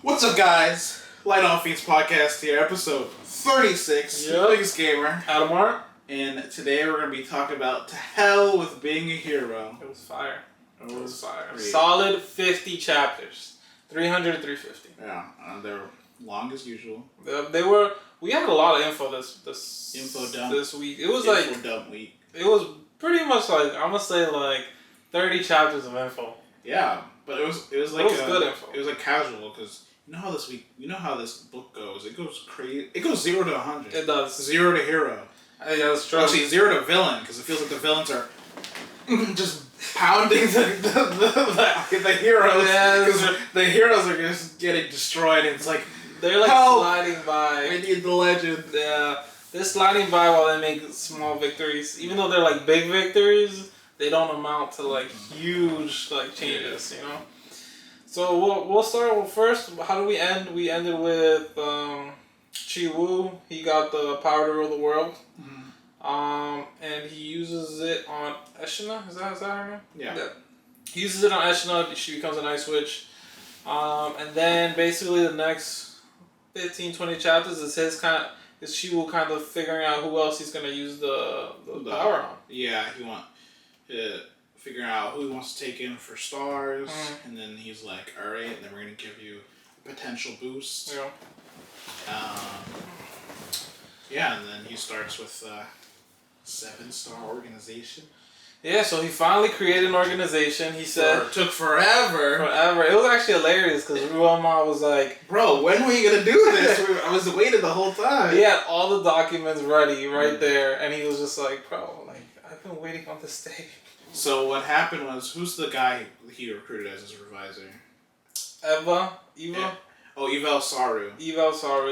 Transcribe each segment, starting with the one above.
What's up, guys? Light on Feeds podcast here, episode 36. Yep. Biggest gamer. Adam Art. And today we're going to be talking about To Hell with Being a Hero. It was fire. It was fire. great. Solid 50 chapters. 300 to 350. Yeah, they're long as usual. They were. We had a lot of info this Info dump. this week. It was Info dump week. It was pretty much like, I'm gonna say 30 chapters of info. Yeah, but it was like it was good info. It was like casual because you know how this book goes. It goes crazy. It goes 0 to 100. It does. 0 to hero. Yeah, that's true. Actually, 0 to villain because it feels like the villains are just pounding the heroes. Yeah, Because the heroes are just getting destroyed, and it's like they're like help! sliding by. We need the legend. Yeah, they're sliding by while they make small victories. Even though they're like big victories, they don't amount to like huge changes, you know. So we'll start with first. How do we end? We ended with Chi Wu. He got the power to rule the world. Mm-hmm. And he uses it on Eshina. Is that her name? Yeah. He uses it on Eshina. She becomes an ice witch. And then basically the next 15, 20 chapters is Chi Wu kind of figuring out who else he's gonna use the power on. Yeah, he wants to figure out who he wants to take in for stars, and then he's like, all right, then we're gonna give you a potential boost. Yeah. Yeah, and then he starts with 7-star organization. Yeah, so he finally created an organization. He said it took forever. It was actually hilarious because Ruoma was like, "Bro, when were you gonna do this?" I was waiting the whole time. He had all the documents ready right there, and he was just like, "Bro, I've been waiting on this day." So what happened was, who's the guy he recruited as his supervisor? Eva. Yeah. Oh, Evel Saru. Yeah.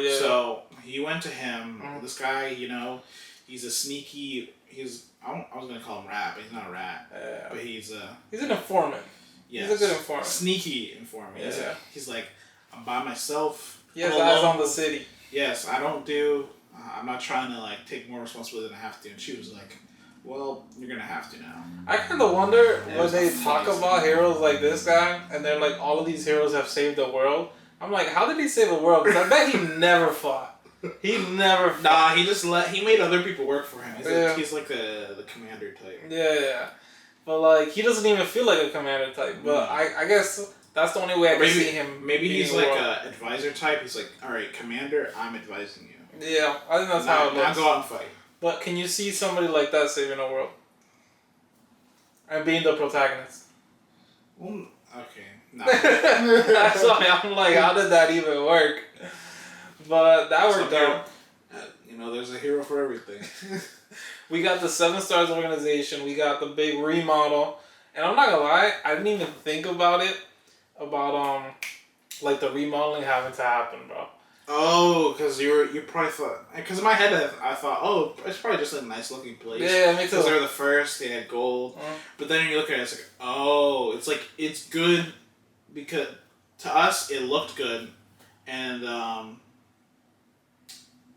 So he went to him. This guy, he's a sneaky. I was gonna call him rat, but he's not a rat. Yeah. But he's an informant. Yes. He's a good informant. Sneaky informant. Yeah. He's like, I'm by myself. He has eyes on the city. Yes, I don't do. I'm not trying to take more responsibility than I have to. And she was like, well, you're gonna have to now. I kind of wonder when they talk about heroes like this guy, and they're like, all of these heroes have saved the world. I'm like, how did he save the world? Because I bet he never fought. He never fought. Nah, he made other people work for him. He's like the commander type. Yeah. But he doesn't even feel like a commander type. But I guess that's the only way I can see him. Maybe he's like an advisor type. He's like, all right, commander, I'm advising you. Yeah, I think that's how it looks. Now go out and fight. But can you see somebody like that saving the world? And being the protagonist? Well, okay. No. That's why I'm like, how did that even work? But that worked out. There's a hero for everything. We got the 7 Stars organization. We got the big remodel. And I'm not gonna lie, I didn't even think about it. About the remodeling having to happen, bro. Oh, because you probably thought... Because in my head, I thought, oh, it's probably just a nice looking place. Yeah, me too. Because they were the first, they had gold. But then you look at it, it's like, oh, it's good because to us, it looked good. And,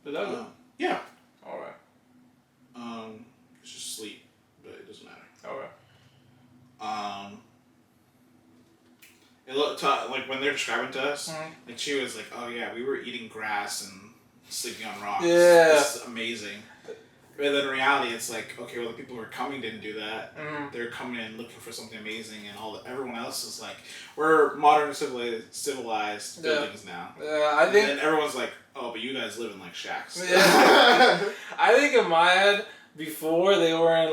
Did that good? Yeah. Alright. It's just sleep, but it doesn't matter. Alright. It looked when they're describing to us, she was like, "Oh yeah, we were eating grass and sleeping on rocks. Yeah, this is amazing." But then in reality, it's like, okay, well, the people who are coming didn't do that. They're coming in looking for something amazing, and everyone else is like, "We're modern civilized buildings now." Yeah, I think. And then everyone's like, "Oh, but you guys live in shacks." Yeah. I think in my head, before they were in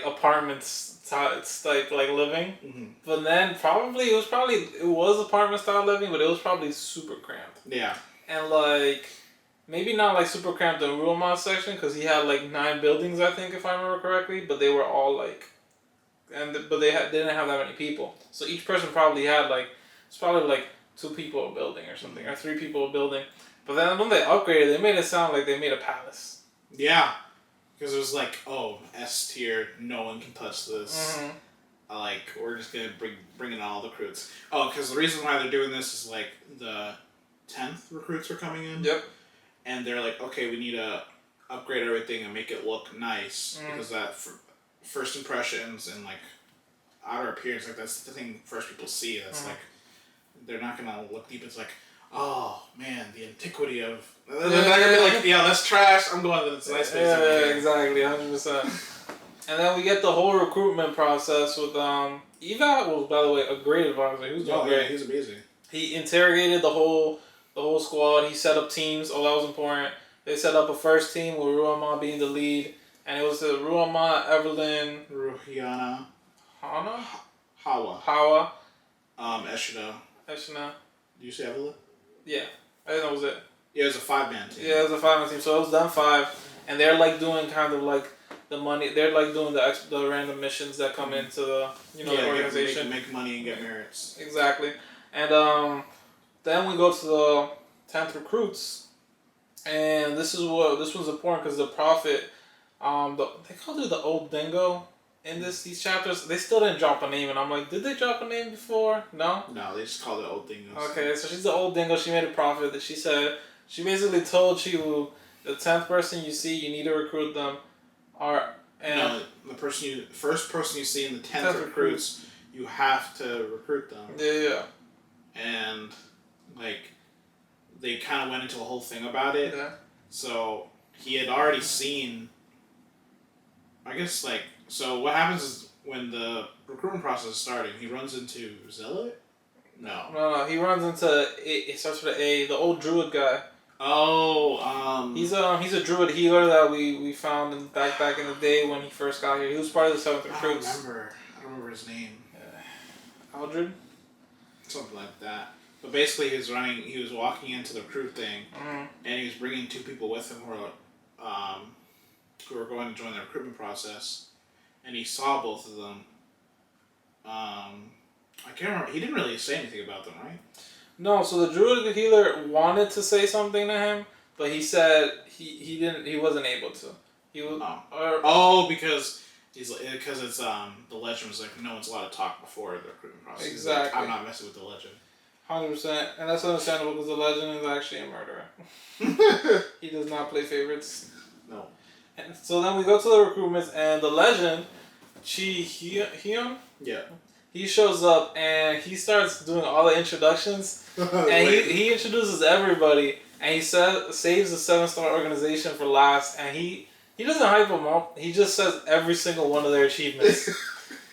apartments type living, but then it was apartment style living, but it was probably super cramped. Yeah. And maybe not super cramped in Ruoma's section because he had 9 buildings, I think, if I remember correctly, but they were all but they didn't have that many people, so each person probably had it's probably 2 people a building or something, or 3 people a building. But then when they upgraded, they made it sound like they made a palace. Yeah. Because it was S tier, no one can touch this. We're just going to bring in all the recruits. Oh, because the reason why they're doing this is, the 10th recruits are coming in. Yep. And they're like, okay, we need to upgrade everything and make it look nice. Because that, first impressions and, outer appearance, that's the thing first people see. That's, they're not gonna look deep. It's like, oh man, the antiquity of. They're not gonna be like, yeah, that's trash. I'm going to this nice place over here. Yeah, exactly, 100%. And then we get the whole recruitment process with Evat was, by the way, a great advisor. He was doing great. He's amazing. He interrogated the whole squad. He set up teams. Oh, that was important. They set up a first team with Ruama being the lead, and it was Ruama, Evelyn, Ruhiana, Hana, Hawa, Eshina. Do you say Evelyn? Yeah, I think that was it. Yeah, it was a 5-man team. Yeah, it was a 5-man team. So it was them 5, and they're like doing kind of like the money. They're like doing the random missions that come into the the organization. Make money and get merits. Exactly, and then we go to the 10th recruits, and this was important because the prophet, they called her the old dingo. In these chapters, they still didn't drop a name, and I'm like, did they drop a name before? No? No, they just called it Old Dingo. Okay, so she's the old dingo. She made a prophet that she basically told you, the 10th person you see, you need to recruit them. The first person you see in the 10th recruits, you have to recruit them. Yeah. And, like, they kind of went into a whole thing about it. Yeah. So, he had already seen, I guess, like, so what happens is when the recruitment process is starting, he runs into Zealot? No. He runs into it starts with an A, the old druid guy. Oh, he's a druid healer that we found back in the day when he first got here. He was part of the 7th recruits. I don't remember his name. Aldred? Something like that. But basically he was walking into the recruit thing, and he was bringing 2 people with him who were going to join the recruitment process. And he saw both of them. I can't remember. He didn't really say anything about them, right? No. So the druid healer wanted to say something to him, but he said he didn't. He wasn't able to. He was. Because it's the legend was like no one's allowed to talk before the recruitment process. Exactly. Like, I'm not messing with the legend. 100%, and that's understandable because the legend is actually a murderer. He does not play favorites. No. And so then we go to the recruitments, and the legend, Hyun? Yeah. He shows up, and he starts doing all the introductions, and he introduces everybody, and he saves the 7-star organization for last, and he doesn't hype them up, he just says every single one of their achievements.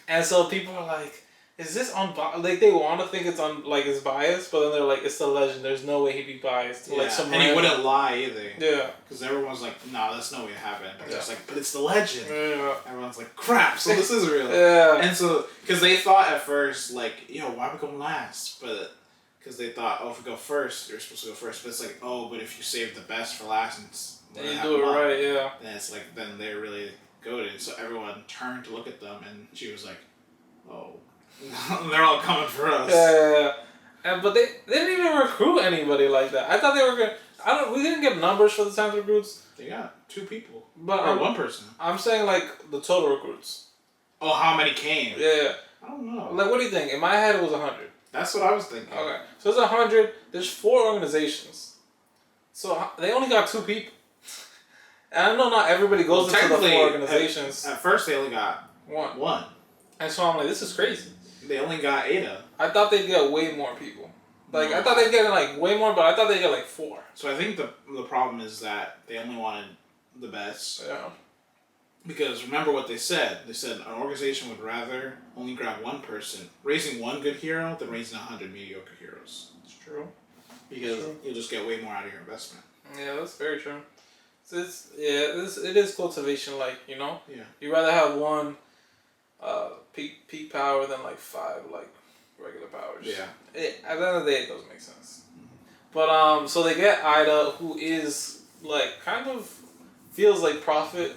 And so people are like, is this unbiased? Like, they want to think it's biased, but then they're like, it's the legend. There's no way he'd be biased. Yeah. Like, and he wouldn't lie either. Yeah. Because everyone's like, no, that's no way it happened. But it's like, but it's the legend. Yeah. Everyone's like, crap, so this is real. Yeah. And so, because they thought at first, like, why are we going last? But, because they thought, if we go first, you're supposed to go first. But it's like, but if you save the best for last and you do it right, yeah. Then it's like, then they're really goated. So everyone turned to look at them, and she was like, oh. They're all coming for us. Yeah. But they didn't even recruit anybody like that. I thought they were gonna. We didn't get numbers for the 10th recruits. They got 2 people. Or 1 person. I'm saying like the total recruits. Oh, how many came? Yeah. I don't know. Like, what do you think? In my head, it was 100. That's what I was thinking. Okay. So it's 100. There's 4 organizations. So they only got 2 people. And I know not everybody goes into the 4 organizations. At first, they only got 1. 1. And so I'm like, this is crazy. They only got Ada. I thought they'd get way more people. Like, I thought they'd get like way more, but I thought they'd get like 4. So I think the problem is that they only wanted the best. Yeah. Because remember what they said. They said an organization would rather only grab 1 person, raising 1 good hero, than raising 100 mediocre heroes. It's true. Because you'll just get way more out of your investment. Yeah, that's very true. So it is cultivation, like, Yeah. You'd rather have 1 peak power than like 5 like regular powers. Yeah. At the end of the day, it doesn't make sense. But so they get Ida, who is like kind of feels like profit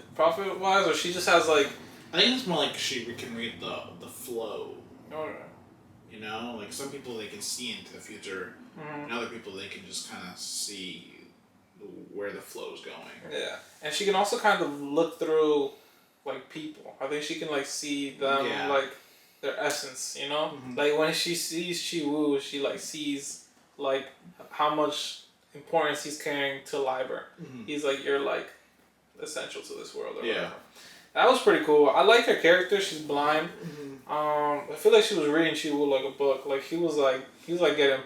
wise, or she just has like. I think it's more like we can read the flow. Okay. Like some people they can see into the future, and other people they can just kind of see where the flow's going. Yeah, and she can also kind of look through like people. I think she can like see them like their essence, Like when she sees Chi-Woo, she like sees like how much importance he's carrying to Liber. He's like, you're like essential to this world or whatever. That was pretty cool. I like her character. She's blind. Mm-hmm. I feel like she was reading Chiwu like a book. Like he was like getting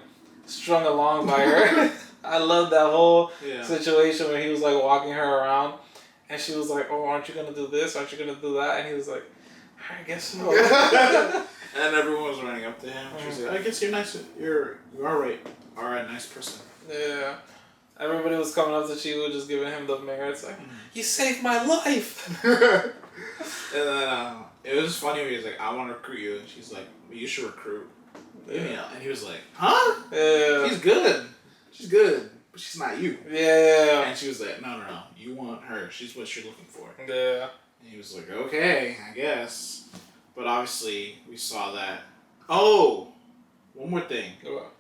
strung along by her. I love that whole situation where he was like walking her around, and she was like, "Oh, aren't you gonna do this? Aren't you gonna do that?" And he was like, "I guess so." And everyone was running up to him. She was like, "I guess you're nice. You are right. All right, nice person." Yeah. Everybody was coming up to Chiwu, just giving him the merits. Like, "You saved my life." And then it was funny when he was like, "I want to recruit you," and she's like, well, "You should recruit." Yeah. And he was like, "Huh? Yeah. She's good. She's good, but she's not you." Yeah. And she was like, "No. You want her. She's what you're looking for." Yeah. And he was like, "Okay, I guess." But obviously, we saw that. Oh, one more thing. What?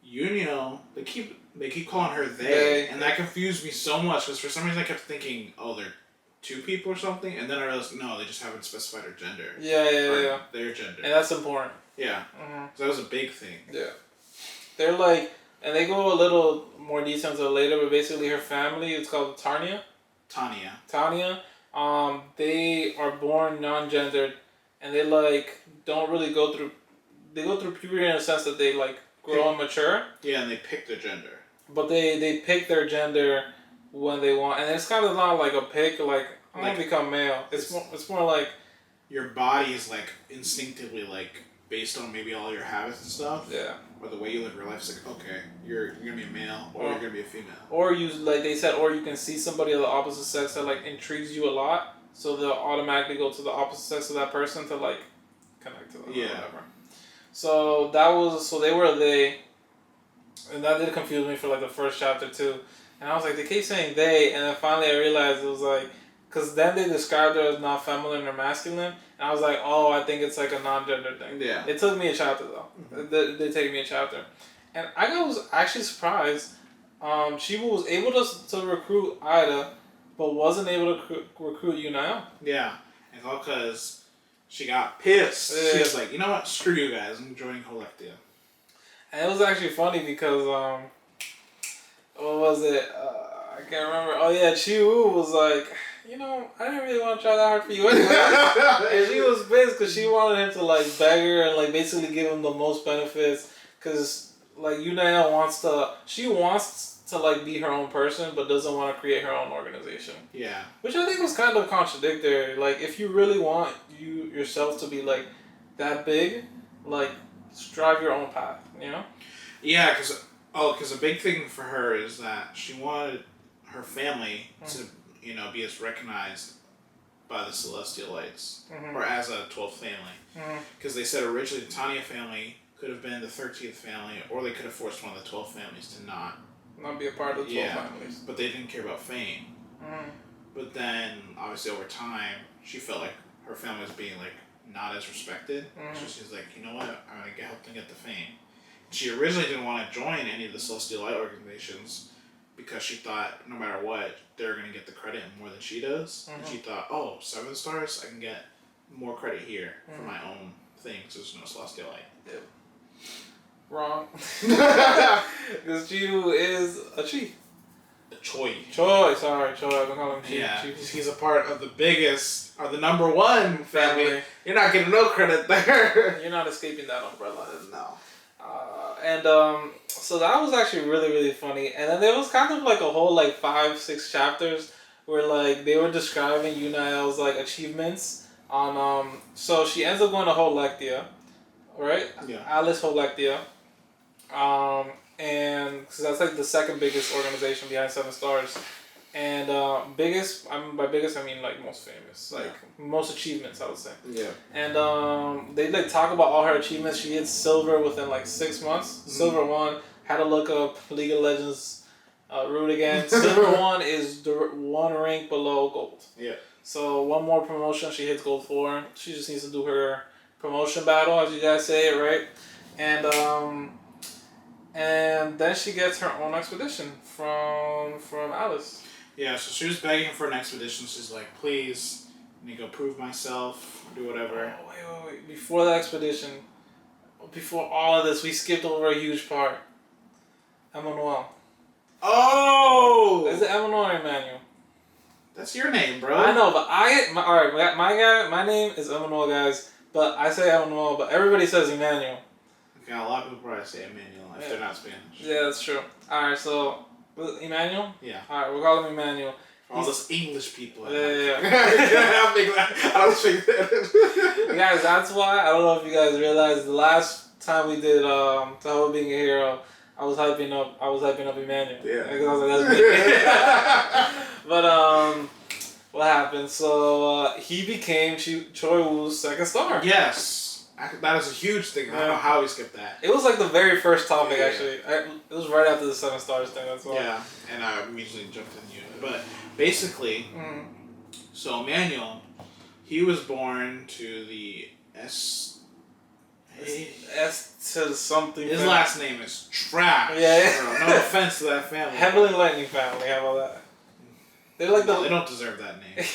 Yunio, they keep calling her they, and that confused me so much because for some reason I kept thinking, oh, they're two people or something, and then I realized no, they just haven't specified her gender. Yeah. Their gender. And that's important. Yeah. So that was a big thing. Yeah. They're like, and they go a little more detail into it later, but basically her family, it's called Tanya. They are born non-gendered, and they like don't really go through. They go through puberty in a sense that they like grow and mature. Yeah, and they pick their gender. But they pick their gender when they want, and it's kind of not like a pick. Like I want to become male. It's more like your body is like instinctively like based on maybe all your habits and stuff. Yeah. Or the way you live your life is like, okay, you're gonna be a male or you're gonna be a female. Or you like they said, or you can see somebody of the opposite sex that like intrigues you a lot, so they'll automatically go to the opposite sex of that person to like connect to them. Yeah. Or whatever. So they were they, and that did confuse me for like the first chapter too. And I was like, they keep saying they, and then finally I realized it was like, because then they described her as not feminine or masculine, and I was like, oh, I think it's like a non-gender thing. Yeah. It took me a chapter though. Mm-hmm. It did take me a chapter, and I was actually surprised. Shiva was able to recruit Ida, but wasn't able to recruit Yunai. Yeah, and all because she got pissed. Yeah. She was like, you know what? Screw you guys. I'm joining Collectia. And it was actually funny because what was it? I can't remember. Oh yeah, Chiwu was like, you know, I didn't really want to try that hard for you anyway. And she was pissed because she wanted him to like beg her and like basically give him the most benefits. Because like Yunai wants to like be her own person, but doesn't want to create her own organization. Yeah. Which I think was kind of contradictory. Like if you really want yourself to be like that big, like strive your own path. You know. Yeah, because a big thing for her is that she wanted her family to, be as recognized by the Celestial Lights, or as a 12th family. Because they said originally the Tanya family could have been the 13th family, or they could have forced one of the 12 families to not be a part of the 12 families. But they didn't care about fame. But then, obviously, over time, she felt like her family was being like not as respected. So she's like, you know what? I'm gonna help them get the fame. She originally didn't want to join any of the Celestial Light organizations because she thought no matter what, they're going to get the credit more than she does. And she thought, oh, 7 stars, I can get more credit here for my own thing because there's no Celestial Light. Yep. Wrong. Because Chiwu is a Chi. A Choi. Sorry, I've been calling him Chi. Yeah, Chi. he's a part of the biggest, or the number 1 family. You're not getting no credit there. You're not escaping that umbrella. No. So that was actually really, really funny. And then there was kind of like a whole like 5-6 chapters where like they were describing Yunael's like achievements on so she ends up going to Hollectia, right? Yeah. Alice Hollectia. And cause that's like the second biggest organization behind 7 stars. And biggest, by biggest I mean like most famous, like most achievements I would say. Yeah. And they like talk about all her achievements. She hit silver within like 6 months. Silver 1, had to look up League of Legends route again. Silver 1 is the 1 rank below gold. Yeah. So 1 more promotion, she hits gold 4. She just needs to do her promotion battle, as you guys say it, right? And then she gets her own expedition from Alice. Yeah, so she was begging for an expedition. She's like, please, let me go prove myself, do whatever. Oh, wait. Before the expedition, before all of this, we skipped over a huge part. Emmanuel. Oh! Is it Emmanuel or Emmanuel? That's your name, bro. I know, but my name is Emmanuel, guys. But I say Emmanuel, but everybody says Emmanuel. Okay, a lot of people probably say Emmanuel if they're not Spanish. Yeah, that's true. Alright, so Emmanuel? Yeah. Alright, we'll call him Emmanuel. All those English people. Yeah. I don't think that. Guys, that's why, I don't know if you guys realized, the last time we did To Hell with Being a Hero, I was hyping up Emmanuel. Yeah. Because I was like, that's me. But, what happened? So, he became Choi Woo's second star. Yes. That is a huge thing. I don't know how we skipped that. It was like the very first topic, actually. It was right after the 7 stars thing, that's why. Yeah, and I immediately jumped in you. But basically, so Emmanuel, he was born to the S to something. His last name is trash. Yeah. Bro. No offense to that family. Heavenly Lightning family, how about that? They're like they don't deserve that name.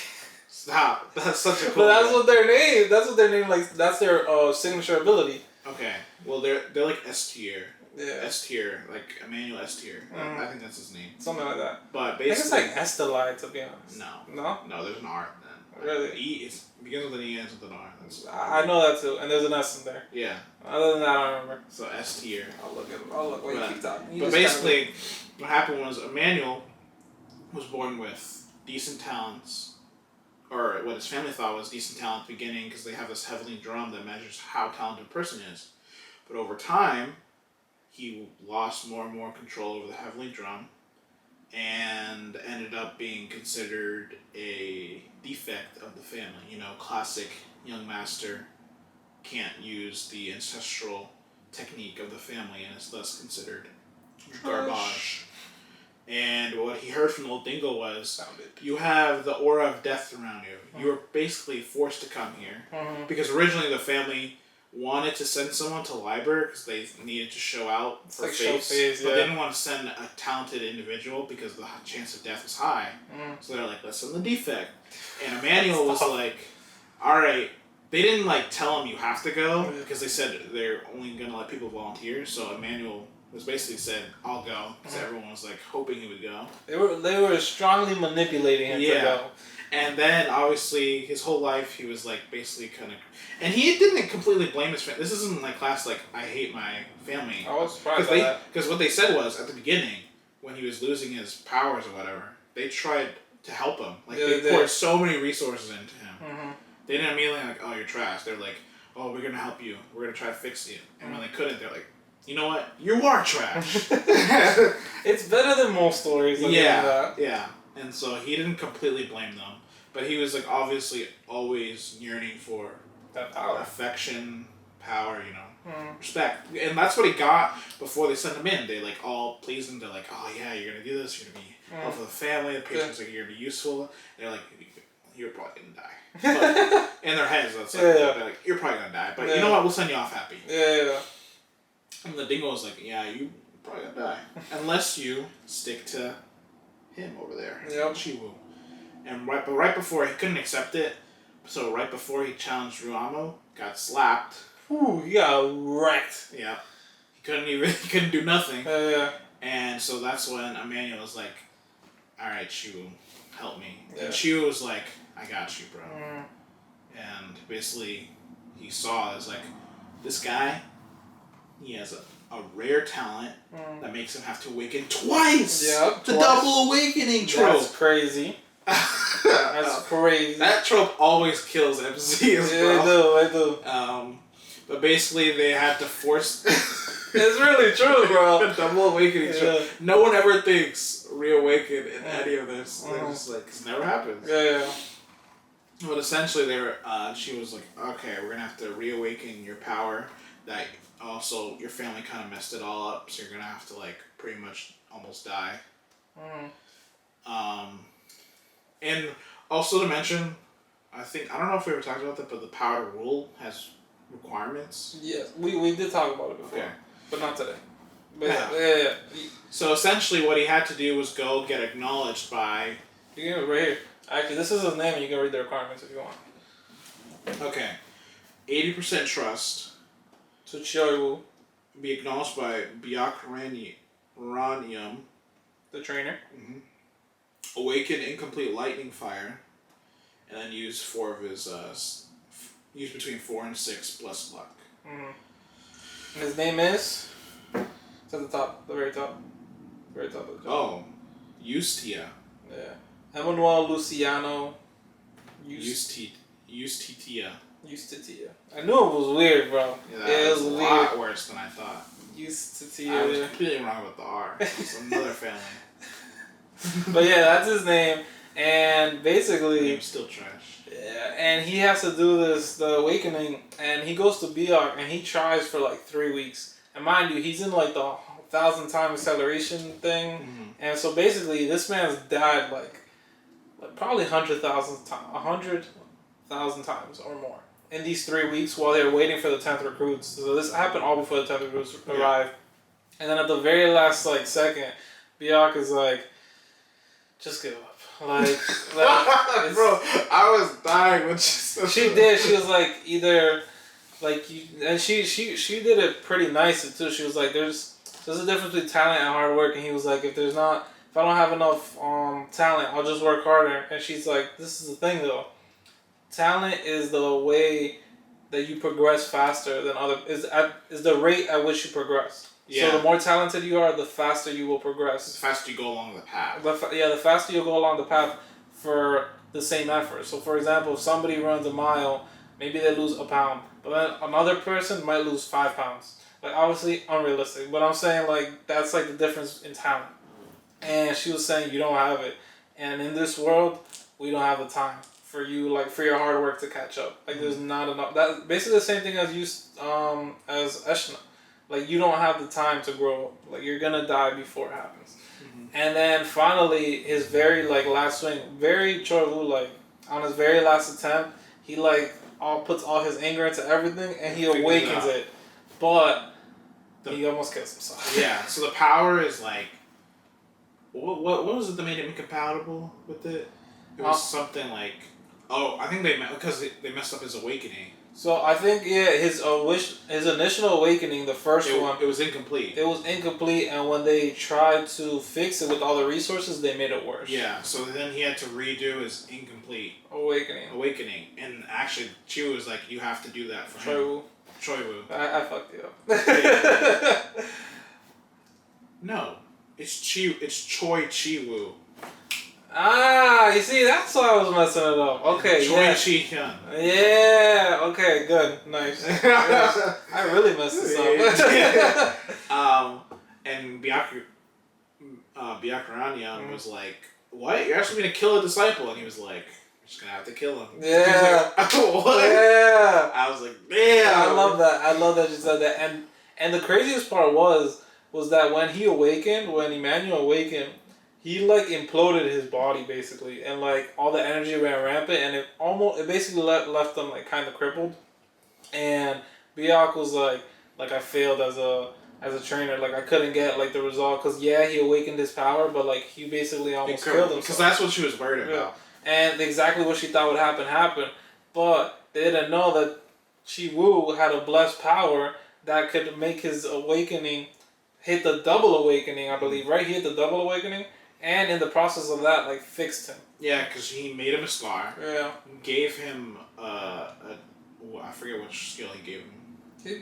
Stop. That's such a cool But that's what their name. That's what their name like. That's their signature ability. Okay. Well, they're like S tier. Yeah. S tier, like Emmanuel S tier. I think that's his name. Something like that. But basically, I think it's like Estelai, to be honest. No, there's an R then. Really? It begins with an E and ends with an R. I know that too, and there's an S in there. Yeah. Other than that, I don't remember. So S tier. I'll look. Wait, keep talking. But basically, what happened was Emmanuel was born with decent talents, or what his family thought was decent talent at the beginning, because they have this heavenly drum that measures how talented a person is. But over time, he lost more and more control over the heavenly drum and ended up being considered a defect of the family. You know, classic young master can't use the ancestral technique of the family and is thus considered garbage. And what he heard from the little dingo was, you have the aura of death around you. You were basically forced to come here. Because originally the family wanted to send someone to Liber because they needed to show out for face, but they didn't want to send a talented individual because the chance of death was high. So they're like, let's send the defect. And Emmanuel was like, alright, they didn't like tell him you have to go because they said they're only going to let people volunteer. So Emmanuel was basically said, I'll go, because everyone was like hoping he would go. They were strongly manipulating him to go. And then, obviously, his whole life, he was, like, basically kind of... And he didn't completely blame his family. This isn't, like, class, like, I hate my family. I was surprised by that. Because what they said was, at the beginning, when he was losing his powers or whatever, they tried to help him. Like, they poured so many resources into him. They didn't immediately, like, oh, you're trash. They're like, oh, we're going to help you. We're going to try to fix you. And when they couldn't, they're like, you know what? You are trash. It's better than most stories. Yeah. And so he didn't completely blame them. But he was, like, obviously always yearning for that power. Affection, power, you know, respect. And that's what he got before they sent him in. They, like, all pleased him. They're like, oh, yeah, you're going to do this. You're going to be helpful to the family. The patient's like, you're going to be useful. And they're like, you're probably going to die. But in their heads, that's like, they're like, you're probably going to die. But you know what? We'll send you off happy. Yeah. And the dingo was like, yeah, you probably going to die. Unless you stick to him over there. Yep. Chiwu. And right before, he couldn't accept it, so right before he challenged Ruamo, got slapped. Ooh, he got wrecked. Yeah. He couldn't do nothing. Yeah. And so that's when Emmanuel was like, alright, Chiwu, help me. Yeah. And Chiwu was like, I got you, bro. And basically, he saw as like, this guy, he has a rare talent that makes him have to awaken twice! Yep. The double awakening trope! That's crazy. That's crazy. That trope always kills MCs, bro. They do. But basically, they had to force... It's really true, bro. The double awakening trope. No one ever thinks reawaken in any of this. They're just like, it never happens. Yeah. But essentially, she was like, okay, we're going to have to reawaken your power. That also, your family kind of messed it all up, so you're going to have to, like, pretty much almost die. And also to mention, I don't know if we ever talked about that, but the power to rule has requirements. Yes, we did talk about it before, but not today. But yeah. So essentially what he had to do was go get acknowledged by... You can right here. Actually, this is his name and you can read the requirements if you want. Okay. 80% trust. To Choiwu. Be acknowledged by Byakranium. The trainer. awaken incomplete lightning fire, and then use 4 of his use between 4 and 6 plus luck. His name is. It's at the top, the very top of the job. Oh, Eustia. Yeah, Emmanuel Luciano. Eustitia. Eustitia. I knew it was weird, bro. Yeah, it was a lot worse than I thought. Eustitia. I was completely wrong with the R. It's another family. But yeah, that's his name, and basically. Name's still trash. Yeah, and he has to do the awakening, and he goes to Biak, and he tries for like 3 weeks. And mind you, he's in like the 1,000-time acceleration thing, and so basically this man's died like probably 100,000 times or more in these 3 weeks while they were waiting for the 10th recruits. So this happened all before the 10th recruits arrived, and then at the very last like second, Biak is like, just give up. Like bro, I was dying when she did. She was like, either like you, and she did it pretty nice too. She was like, there's a difference between talent and hard work, and he was like, if I don't have enough talent, I'll just work harder. And she's like, this is the thing though, talent is the way that you progress faster than is the rate at which you progress. Yeah. So the more talented you are, the faster you will progress. The faster you go along the path. The faster you go along the path for the same effort. So for example, if somebody runs a mile, maybe they lose a pound, but then another person might lose 5 pounds. Like obviously unrealistic, but I'm saying like that's like the difference in talent. And she was saying you don't have it, and in this world we don't have the time for you, like for your hard work to catch up. Like there's not enough. That's basically the same thing as as Eshna. Like, you don't have the time to grow. Like, you're gonna die before it happens. And then, finally, his very, like, last swing, very Chorvu, like, on his very last attempt, he, like, puts all his anger into everything, and he awakens it. But he almost kills himself. Yeah, so the power is, like, what was it that made him incompatible with it? It was something like, I think because they messed up his awakening. So I think his initial awakening, the first one, it was incomplete. It was incomplete, and when they tried to fix it with all the resources, they made it worse. Yeah, so then he had to redo his incomplete awakening. And actually, Chiwu was like, "You have to do that for him." Choiwu. I fucked you up. No, it's Choi Chiwu. Ah, you see, that's why I was messing it up. Okay, Choi Chi-hyun. Yeah, okay, good, nice. I really messed this up. And Byakuranyan was like, "What? You're asking me to kill a disciple?" And he was like, "You're just gonna have to kill him." Yeah. Like, what? Yeah. I was like, "Damn." I love that. I love that you said that. And the craziest part was that when Emmanuel awakened, he like imploded his body basically, and like all the energy ran rampant, and it basically left him like kind of crippled. And Biak was like I failed as a trainer, like I couldn't get like the result because he awakened his power, but like he basically almost killed himself. Because that's what she was worried about. And exactly what she thought would happen, but they didn't know that Chi Wu had a blessed power that could make his awakening hit the double awakening, I believe, right? He hit the double awakening. And in the process of that, like, fixed him. Yeah, because he made him a scar. Yeah. Gave him I forget which skill he gave him.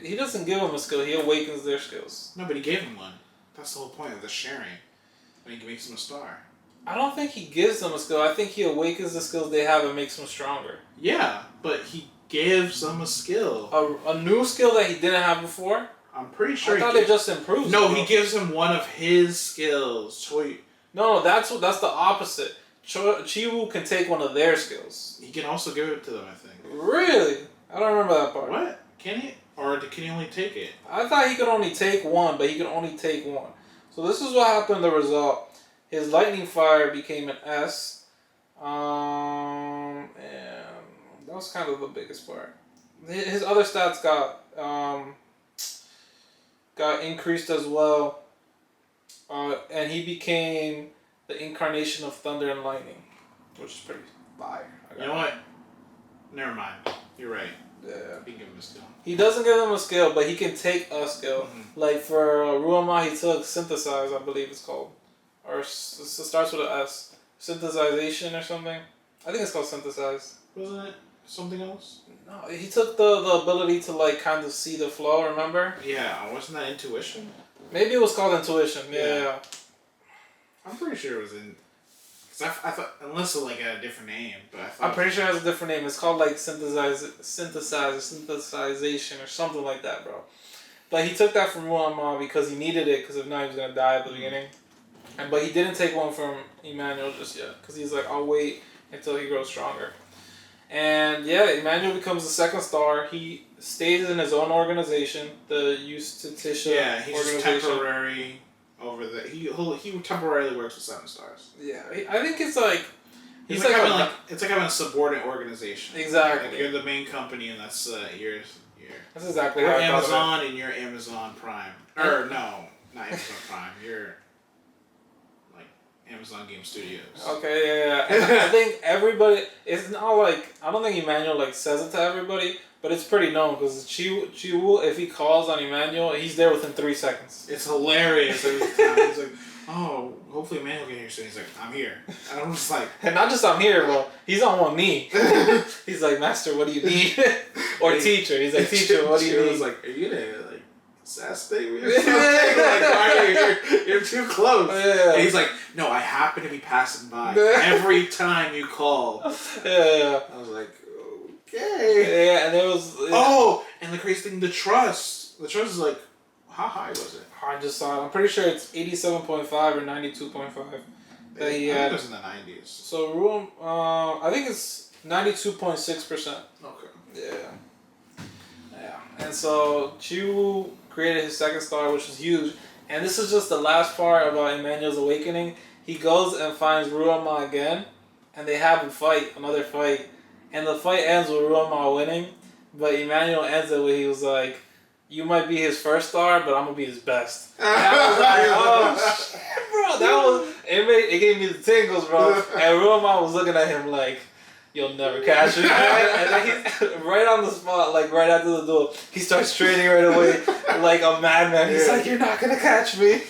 He doesn't give them a skill. He awakens their skills. No, but he gave him one. That's the whole point of the sharing. When he makes him a star. I don't think he gives them a skill. I think he awakens the skills they have and makes them stronger. Yeah, but he gives them a skill. A new skill that he didn't have before? I'm pretty sure I thought it just improves. No, he gives him one of his skills. No, that's the opposite. Chiwu can take one of their skills. He can also give it to them, I think. Really? I don't remember that part. What? Can he? Or can he only take it? I thought he could only take one, but he could only take one. So this is what happened, the result. His lightning fire became an S. And that was kind of the biggest part. His other stats got increased as well. And he became the incarnation of thunder and lightning, which is pretty fire. You know what? Never mind. You're right. Yeah. He can give him a skill. He doesn't give him a skill, but he can take a skill. Mm-hmm. Like for Ruama, he took synthesize, I believe it's called. Or it starts with an S. synthesization or something. I think it's called synthesize. Wasn't it something else? No, he took the ability to like kind of see the flow. Remember? Yeah, wasn't that intuition? Maybe it was called intuition. Yeah. I'm pretty sure it was in. Cause I thought unless it's like a different name, but I thought I'm pretty sure it has a different name. It's called like synthesization or something like that, bro. But he took that from Ruan Ma because he needed it because if not he was gonna die at the beginning. But he didn't take one from Emmanuel just yet because he's like, I'll wait until he grows stronger. And yeah, Emmanuel becomes the second star. He stays in his own organization, the Justitia he's organization. just temporary over the. He temporarily works with 7 stars. Yeah, I think it's like. It's like having a subordinate organization. Exactly. Like you're the main company, and that's your. That's exactly you're how Amazon, and you're Amazon Prime. Or no, not Amazon Prime. You're like Amazon Game Studios. Okay, yeah. And I think everybody. It's not like I don't think Emmanuel like says it to everybody, but it's pretty known because Chiwu, if he calls on Emmanuel, he's there within 3 seconds. It's hilarious every time. He's like, oh, hopefully Emmanuel can hear soon. He's like, I'm here. And I'm just like... And not just I'm here, bro. He's on one knee. He's like, Master, what do you need? Or teacher. He's like, teacher, what do you need? He's like, are you gonna, like, assassinate me or something? Like, why are you here? You're too close. Yeah. And he's like, no, I happen to be passing by every time you call. Yeah. I was like, okay. Yeah, and it was... Yeah. Oh, and the crazy thing, the trust. The trust is like, how high was it? I just saw it. I'm pretty sure it's 87.5 or 92.5 that he had. I think it was in the 90s. So room, I think it's 92.6%. Okay. Yeah. And so Chiwu created his second star, which is huge. And this is just the last part about Emmanuel's awakening. He goes and finds Ruama again, and they have another fight. And the fight ends with Ruama winning, but Emmanuel ends it where he was like, you might be his first star, but I'm gonna be his best. And I was like, oh shit, bro. It gave me the tingles, bro. And Ruama was looking at him like, you'll never catch me. And then he's right on the spot, like right after the duel, he starts training right away like a madman. He's like, you're not gonna catch me.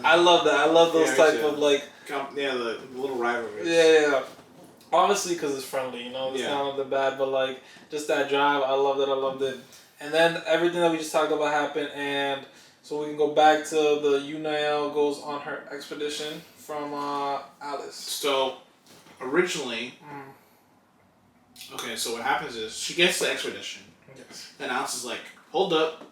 I love that. I love those type of like... the little rivalries. Yeah. Obviously because it's friendly, you know? It's not nothing bad, but like just that drive, I loved it. And then everything that we just talked about happened, and so we can go back to the Yunael goes on her expedition from Alice. So, originally... Okay, so what happens is, she gets the expedition. Yes. Then Alice is like, hold up,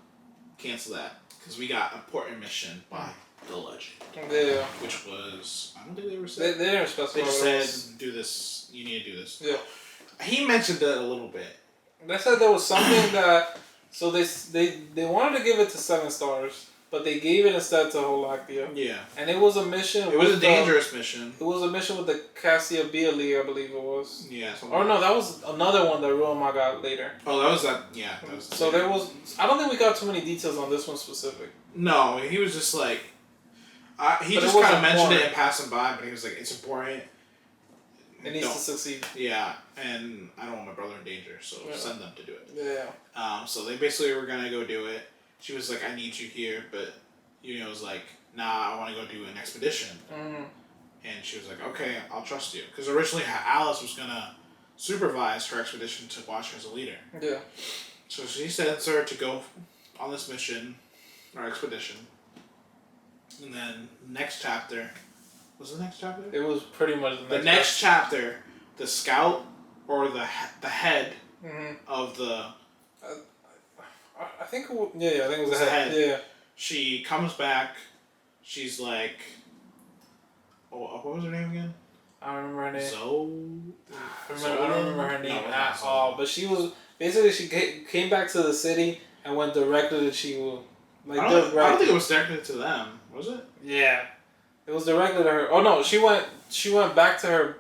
cancel that. Because we got an important mission by the legend. Yeah. Which was, I don't think they ever said. They didn't specify. They just said, do this, you need to do this. Yeah. He mentioned that a little bit. They said there was something that, so they wanted to give it to 7 stars, but they gave it instead to Holactia. Yeah. And it was a mission. It was a dangerous mission. It was a mission with the Cassia Beale, I believe it was. Yeah. Or no, that was another one that Ruama got later. Oh, that was that. Yeah. That was so there was. I don't think we got too many details on this one specific. No, he was just like. He just kind of mentioned it in passing by, but he was like, "It's important. It needs to succeed." Yeah, and I don't want my brother in danger, so send them to do it. Yeah. So they basically were gonna go do it. She was like, "I need you here," but was like, "Nah, I want to go do an expedition." Mm-hmm. And she was like, "Okay, I'll trust you," because originally Alice was gonna supervise her expedition to watch her as a leader. Yeah. So she sends her to go on this mission or expedition. And then next chapter, was the next chapter? It was pretty much the next chapter. The scout or the head of the. I think I think it was the head. Yeah. She comes back. She's like. Oh, what was her name again? I don't remember her name. I don't remember her name at all. But she was basically she came back to the city and went directly to Chiwu. Like I don't think it was directly to them, was it? Yeah, it was directly to her. Oh no, she went back to her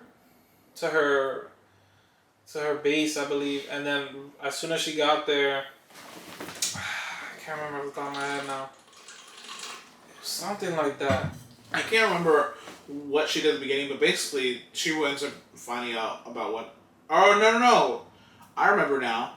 base, I believe, and then as soon as she got there, I can't remember off the top of my head now. It was something like that. I can't remember what she did at the beginning, but basically she ends up finding out about what. Oh no! I remember now.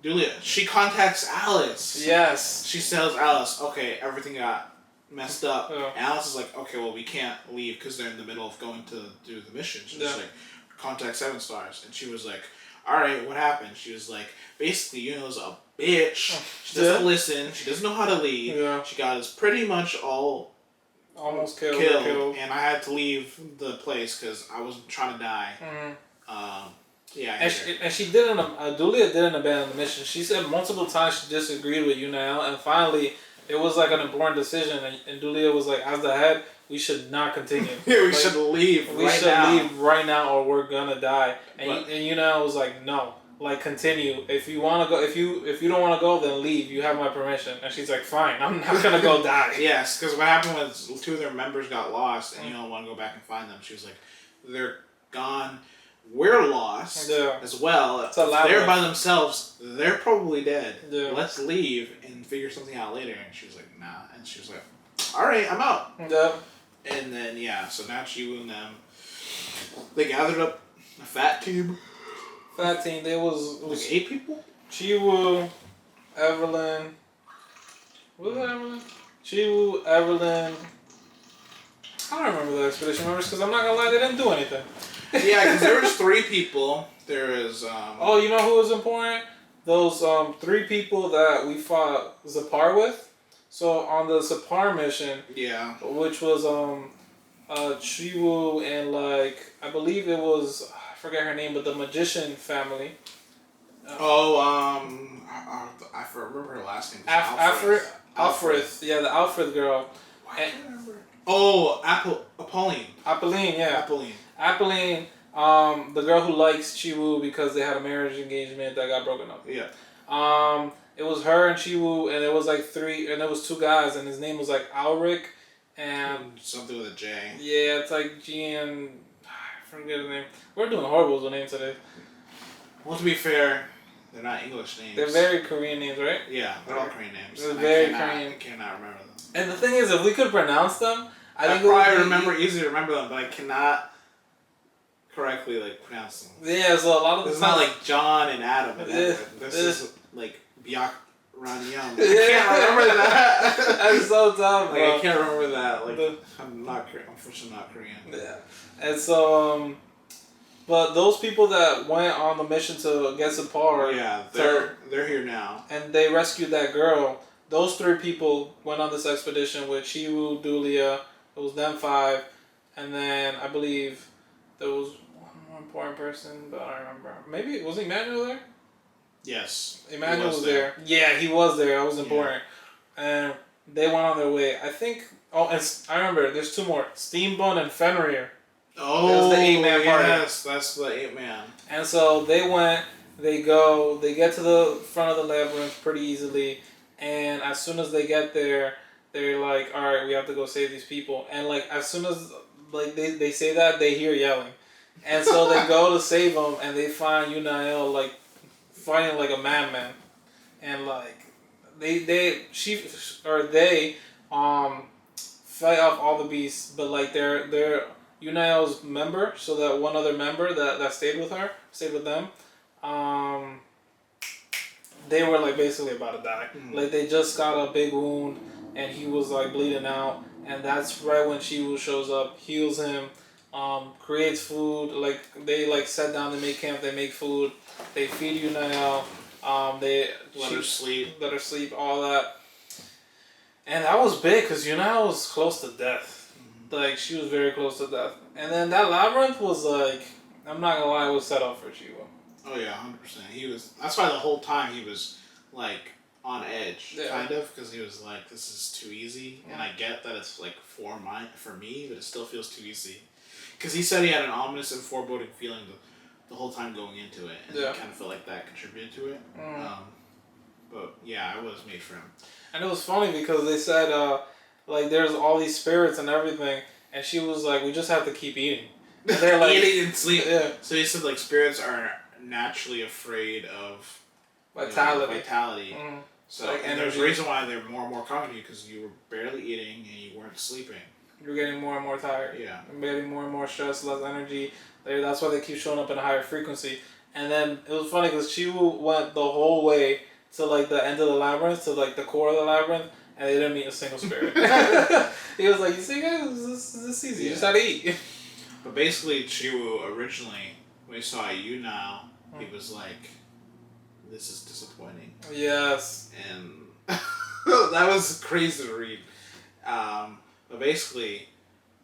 Dulia. She contacts Alice. Yes. She tells Alice, okay, everything got messed up. Yeah. And Alice is like, okay, well, we can't leave because they're in the middle of going to do the mission. So she's like, contact 7 stars. And she was like, all right, what happened? She was like, basically, Yuno's a bitch. She doesn't listen. She doesn't know how to lead. Yeah. She got us pretty much all almost killed. And I had to leave the place because I was trying to die. Yeah, and she didn't. Dulia didn't abandon the mission. She said multiple times she disagreed with Yunael, and finally it was like an important decision. And Dulia was like, as the head, we should not continue. We should leave. We should leave right now, or we're gonna die. And Yunael was like, no, like continue. If you want to go, if you don't want to go, then leave. You have my permission. And she's like, fine, I'm not gonna go die. Yes, because what happened was 2 of their members got lost, and you don't want to go back and find them. She was like, they're gone. We're lost as well. If they're by themselves, they're probably dead. Yeah. Let's leave and figure something out later. And she was like, nah. And she was like, all right, I'm out. Yeah. And then, so now Chiwu and them, they gathered up a fat team. There was like 8 people? Chiwu, Evelyn. Was it Evelyn? Chiwu, Evelyn. I don't remember the expedition members because I'm not going to lie, they didn't do anything. Yeah, because there was 3 people. There is. Oh, you know who was important? Those 3 people that we fought Zapar with. So on the Zapar mission. Yeah. Which was Chiwu and like I believe it was I forget her name, but the magician family. I remember her last name. Alfred. Yeah, the Alfred girl. Why can't I remember? Oh, Apolline. Apolline, yeah. Apolline, the girl who likes Chiwu because they had a marriage engagement that got broken up. Yeah. It was her and Chiwu, and it was like 3, and there was 2 guys, and his name was like Alric, and something with a J. Yeah, it's like G and I forget his name. We're doing horrible with the names today. Well, to be fair, they're not English names. They're very Korean names, right? Yeah, they're all Korean names. They're very Korean. I cannot remember them. And the thing is, if we could pronounce them, I think probably easy to remember them, but I cannot correctly pronounce them. Yeah, so a lot of it's not like John and Adam. This is like Byak Ranyam. I can't remember that. That's so tough, bro. I can't remember that. I'm unfortunately not Korean. Yeah, and so but those people that went on the mission to get Sapar, they're here now, and they rescued that girl. Those 3 people went on this expedition with Chiwu, Dulia. It was them 5, and then I believe there was one more important person, but I don't remember. Maybe was Emmanuel there? Yes, Emmanuel was there. Yeah, he was there. That was important, and they went on their way. I think. Oh, and I remember. There's 2 more: Steambun and Fenrir. Oh, the 8-man party. Yes, that's the 8-man. And so they went. They go. They get to the front of the labyrinth pretty easily. And as soon as they get there, they're like, all right, we have to go save these people. And as soon as they say that, they hear yelling. And so they go to save them, and they find Yunael fighting like a madman. And they fight off all the beasts, but they're Yunael's member, so that one other member that stayed with them. They were basically about to die. They just got a big wound, and he was bleeding out. And that's right when Chiwu shows up, heals him, creates food. They set down, they make camp, they make food, they feed Yunael, they let her sleep, all that. And that was big because Yunael was close to death. She was very close to death. And then that labyrinth was I'm not gonna lie, it was set up for Chiwu. Oh yeah, 100%. He was. That's why the whole time he was on edge, kind of, because he was like, "This is too easy," and I get that it's for me, but it still feels too easy. Because he said he had an ominous and foreboding feeling the whole time going into it, and I kind of felt like that contributed to it. But yeah, it was made for him. And it was funny because they said there's all these spirits and everything, and she was like, "We just have to keep eating." And they're eating and sleep. Yeah. So he said spirits are naturally afraid of vitality. So and there's a reason why they're more and more coming to you, because you were barely eating and you weren't sleeping. You're getting more and more tired. Yeah. You're getting more and more stressed, less energy. That's why they keep showing up in a higher frequency. And then it was funny because Chiwu went the whole way to the end of the labyrinth, to the core of the labyrinth, and they didn't meet a single spirit. He was like, you see guys, this is easy, you just had to eat. But basically, Chiwu originally, when he saw you now, he was like, this is disappointing. Yes. And that was crazy to read. But basically,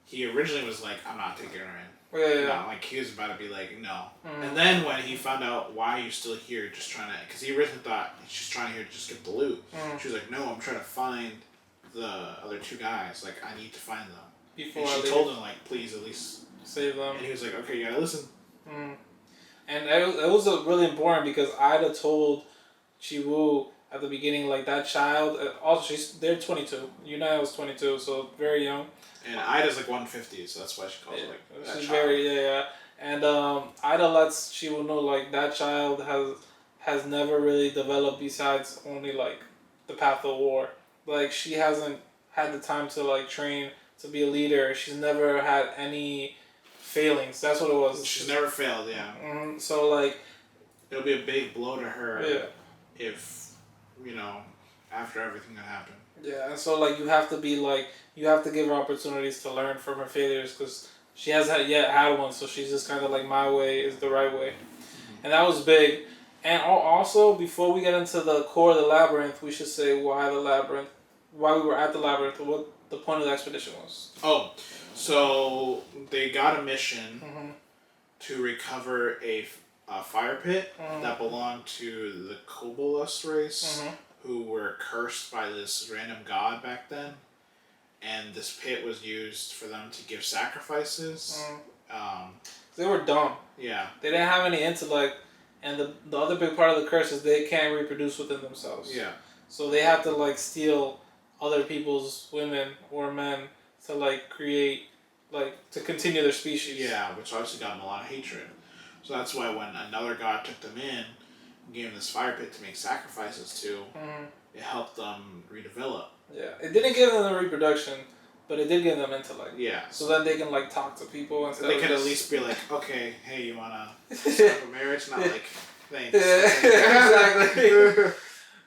he originally was like, I'm not taking her in. Yeah. No, like he was about to be like, no. And then when he found out why you're still here, just trying to, because he originally thought she's trying to just get the loot. She was like, no, I'm trying to find the other two guys. Like, I need to find them. Before and she told him, like, please at least save them. And he was like, okay, you gotta listen. And it was really important because Ida told Chiwu at the beginning, like, that child, also they're 22. Yuna was 22, so very young. And Ida's like 150, so that's why she calls it like that she's child. very, And Ida lets Chiwu know, like, that child has never really developed besides only, like, the path of war. Like, she hasn't had the time to, like, train to be a leader. She's never had any failings. That's what it was. She's never failed, yeah. So, like, it'll be a big blow to her if, after everything that happened. Yeah, and so, like, you have to be, like, you have to give her opportunities to learn from her failures because she hasn't yet had one, so she's just kind of like, my way is the right way. And that was big. And also, before we get into the core of the labyrinth, we should say why we were at the labyrinth, what the point of the expedition was. Oh, so they got a mission to recover a fire pit that belonged to the Kobolus race, who were cursed by this random god back then. And this pit was used for them to give sacrifices. They were dumb. Yeah. They didn't have any intellect. And the other big part of the curse is they can't reproduce within themselves. Yeah. So they have to, like, steal other people's women or men to, like, create, like, to continue their species. Yeah, which obviously got them a lot of hatred. So that's why when another god took them in and gave them this fire pit to make sacrifices to, it helped them redevelop. Yeah. It didn't give them the reproduction, but it did give them intellect. Yeah. So then they can, like, talk to people. So they could at least be like, okay, hey, you want to set up a marriage? Not like, thanks. Yeah, exactly.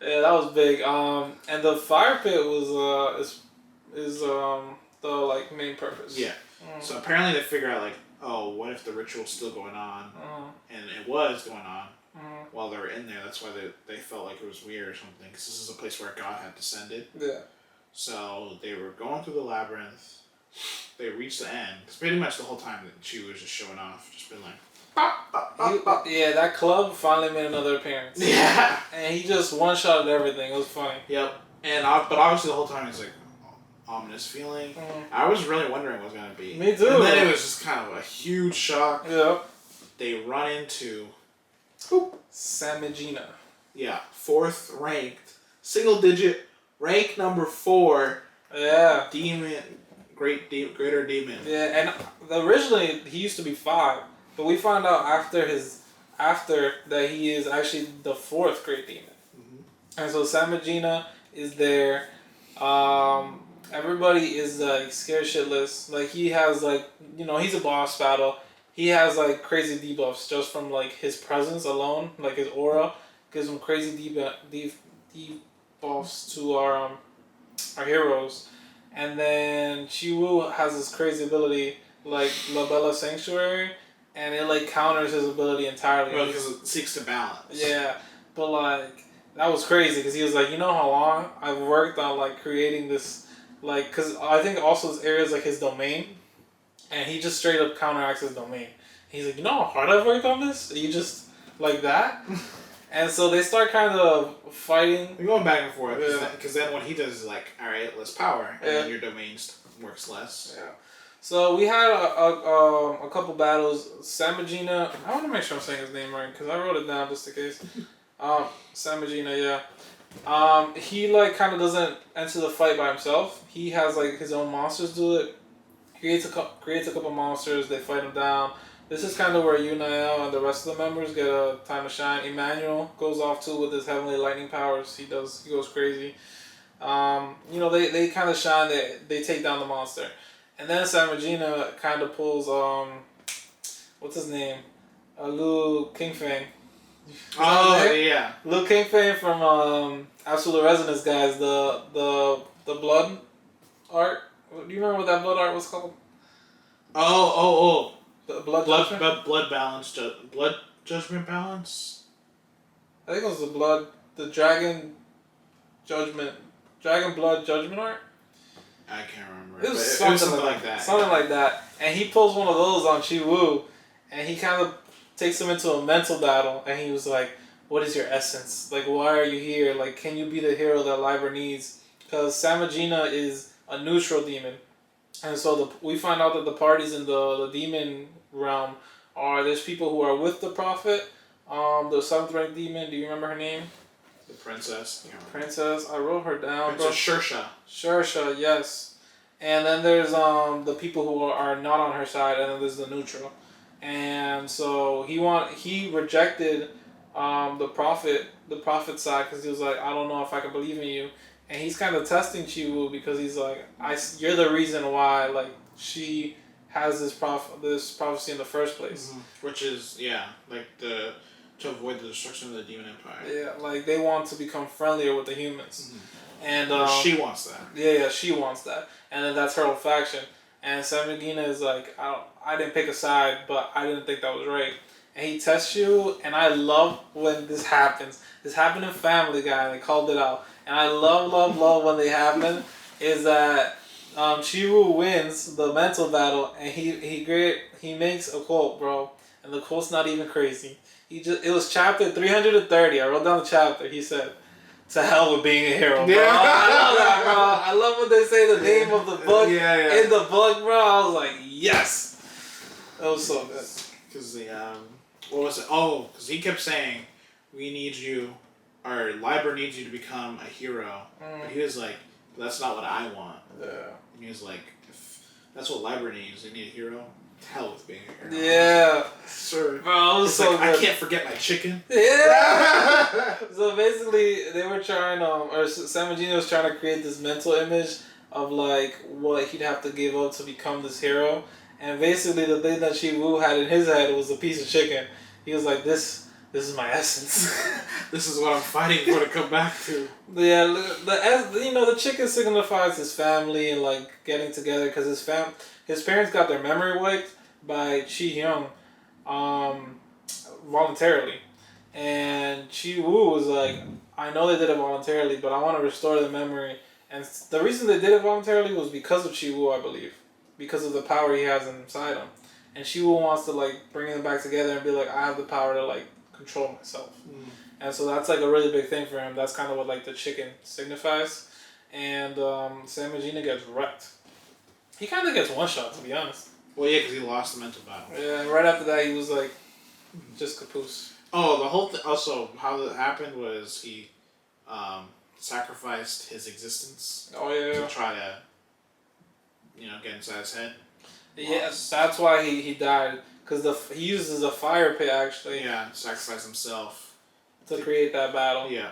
Yeah, that was big. And the fire pit was the, like, main purpose. Yeah. So apparently they figure out, like, oh, what if the ritual's still going on? And it was going on while they were in there. That's why they felt like it was weird or something. Because this is a place where God had descended. Yeah. So they were going through the labyrinth. They reached the end. Because pretty much the whole time that she was just showing off. Just been like, bop, bop, bop, bop. Yeah, that club finally made another appearance. Yeah. And he just one-shotted everything. It was funny. Yep. And but obviously the whole time he's like, ominous feeling. I was really wondering what it was going to be. Me too. And then it was just kind of a huge shock. Yep. They run into Samigina. Yeah, 4th ranked, single digit, rank number 4. Yeah. Demon, greater demon. Yeah, and originally he used to be 5, but we found out after that he is actually the 4th great demon. And so Samigina is there. Everybody is, like, scared shitless. Like, he has, like, he's a boss battle. He has, like, crazy debuffs just from, like, his presence alone. Like, his aura gives him crazy debuffs to our heroes. And then Chiwu has this crazy ability, like Labella Sanctuary, and it, like, counters his ability entirely. Well, because it seeks to balance. Yeah, but, like, that was crazy because he was like, you know how long I've worked on, like, creating this, like, because I think also this area is, like, his domain. And he just straight up counteracts his domain. He's like, you know how hard I've worked on this? You just like that? And so they start kind of fighting. They're going back and forth. Because then what he does is like, all right, less power. And then your domain works less. Yeah. So we had a couple battles. Samigina, I want to make sure I'm saying his name right because I wrote it down just in case. Samigina, yeah. He, like, kind of doesn't enter the fight by himself. He has, like, his own monsters do it. Creates a couple monsters. They fight him down. This is kind of where Yunael and the rest of the members get a time to shine. Emmanuel goes off too with his heavenly lightning powers. He goes crazy. They kind of shine. They take down the monster, and then Samigina kind of pulls what's his name, Liu Kingfang. Oh yeah, Liu Kingfang from Absolute Resonance guys. The the blood art. Do you remember what that blood art was called? Oh. The blood Blood balance. Blood judgment balance. I think it was the dragon blood judgment art. I can't remember. It was something like that. Something like that. And he pulls one of those on Chi-Woo, and he kind of takes him into a mental battle, and he was like, what is your essence? Like, why are you here? Like, can you be the hero that Liber needs? Because Samagina is a neutral demon. And so we find out that the parties in the demon realm there's people who are with the prophet. The 7th rank demon, do you remember her name? The princess. Yeah. Princess, I wrote her down. Princess Shersha. Shersha, yes. And then there's the people who are not on her side, and then there's the neutral. And so he rejected the prophet's side because he was like, I don't know if I can believe in you. And he's kind of testing Chi-Woo because he's like, you're the reason why like she has this prophecy in the first place. Mm-hmm. Which is like to avoid the destruction of the demon empire. Yeah, like they want to become friendlier with the humans. Mm-hmm. And she wants that. Yeah, she wants that. And then that's her whole faction. And Samagina is like, I didn't pick a side, but I didn't think that was right. And he tests you, and I love when this happens. This happened in Family Guy, and they called it out. And I love when they happen, is that Chi-Woo wins the mental battle, and he makes a quote, bro. And the quote's not even crazy. It was chapter 330. I wrote down the chapter. He said, to hell with being a hero, bro. Yeah. I love that, bro. I love when they say the name of the book in the book, bro. I was like, yes. That was so good. Because what was it? Oh, because he kept saying, we need you, or Liber needs you to become a hero. But he was like, that's not what I want. Yeah. And he was like, if that's what Liber needs, they need a hero. Hell with being a hero. Yeah. Sure. Bro, it was so like, good. I can't forget my chicken. Yeah. So basically, they were trying, or Samagina was trying to create this mental image of like what he'd have to give up to become this hero. And basically, the thing that Chi-Woo had in his head was a piece of chicken. He was like, this is my essence. This is what I'm fighting for to come back to. Yeah, the chicken signifies his family and like getting together because his parents got their memory wiped by Chi-Hyung voluntarily. And Chi-Woo was like, I know they did it voluntarily, but I want to restore the memory. And the reason they did it voluntarily was because of Chi-Woo, I believe. Because of the power he has inside him. And Chi-Woo wants to like bring them back together and be like, I have the power to like control myself. And so that's like a really big thing for him. That's kind of what like the chicken signifies. And Samagina gets wrecked. He kind of gets one shot, to be honest. Well, yeah, because he lost the mental battle. Yeah, and right after that, he was like, just capoose. Oh, the whole thing. Also, how that happened was he sacrificed his existence. Oh yeah. To try to, get inside his head. Yes, that's why he died. Because he uses a fire pit actually. Yeah, sacrifice himself to create that battle. Yeah.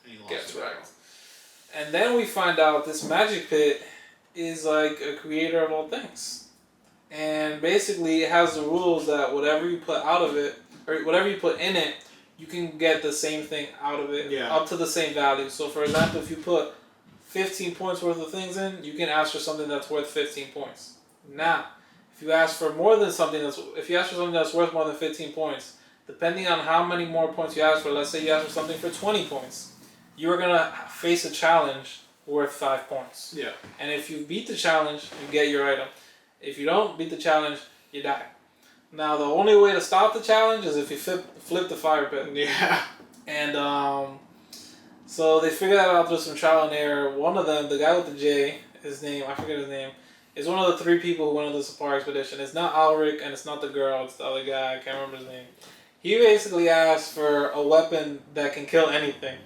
And he lost gets wrecked. And then we find out this magic pit is like a creator of all things. And basically it has the rules that whatever you put out of it, or whatever you put in it, you can get the same thing out of it. Yeah. Up to the same value. So for example, if you put 15 points worth of things in, you can ask for something that's worth 15 points. Now, if you ask for something that's worth more than 15 points, depending on how many more points you ask for, let's say you ask for something for 20 points, you're going to face a challenge worth 5 points. Yeah. And if you beat the challenge, you get your item. If you don't beat the challenge, you die. Now, the only way to stop the challenge is if you flip the fire pit. Yeah. And so they figured that out through some trial and error. One of them, the guy with the J, I forget his name, is one of the 3 people who went on the Safari expedition. It's not Alric and it's not the girl, it's the other guy, I can't remember his name. He basically asked for a weapon that can kill anything.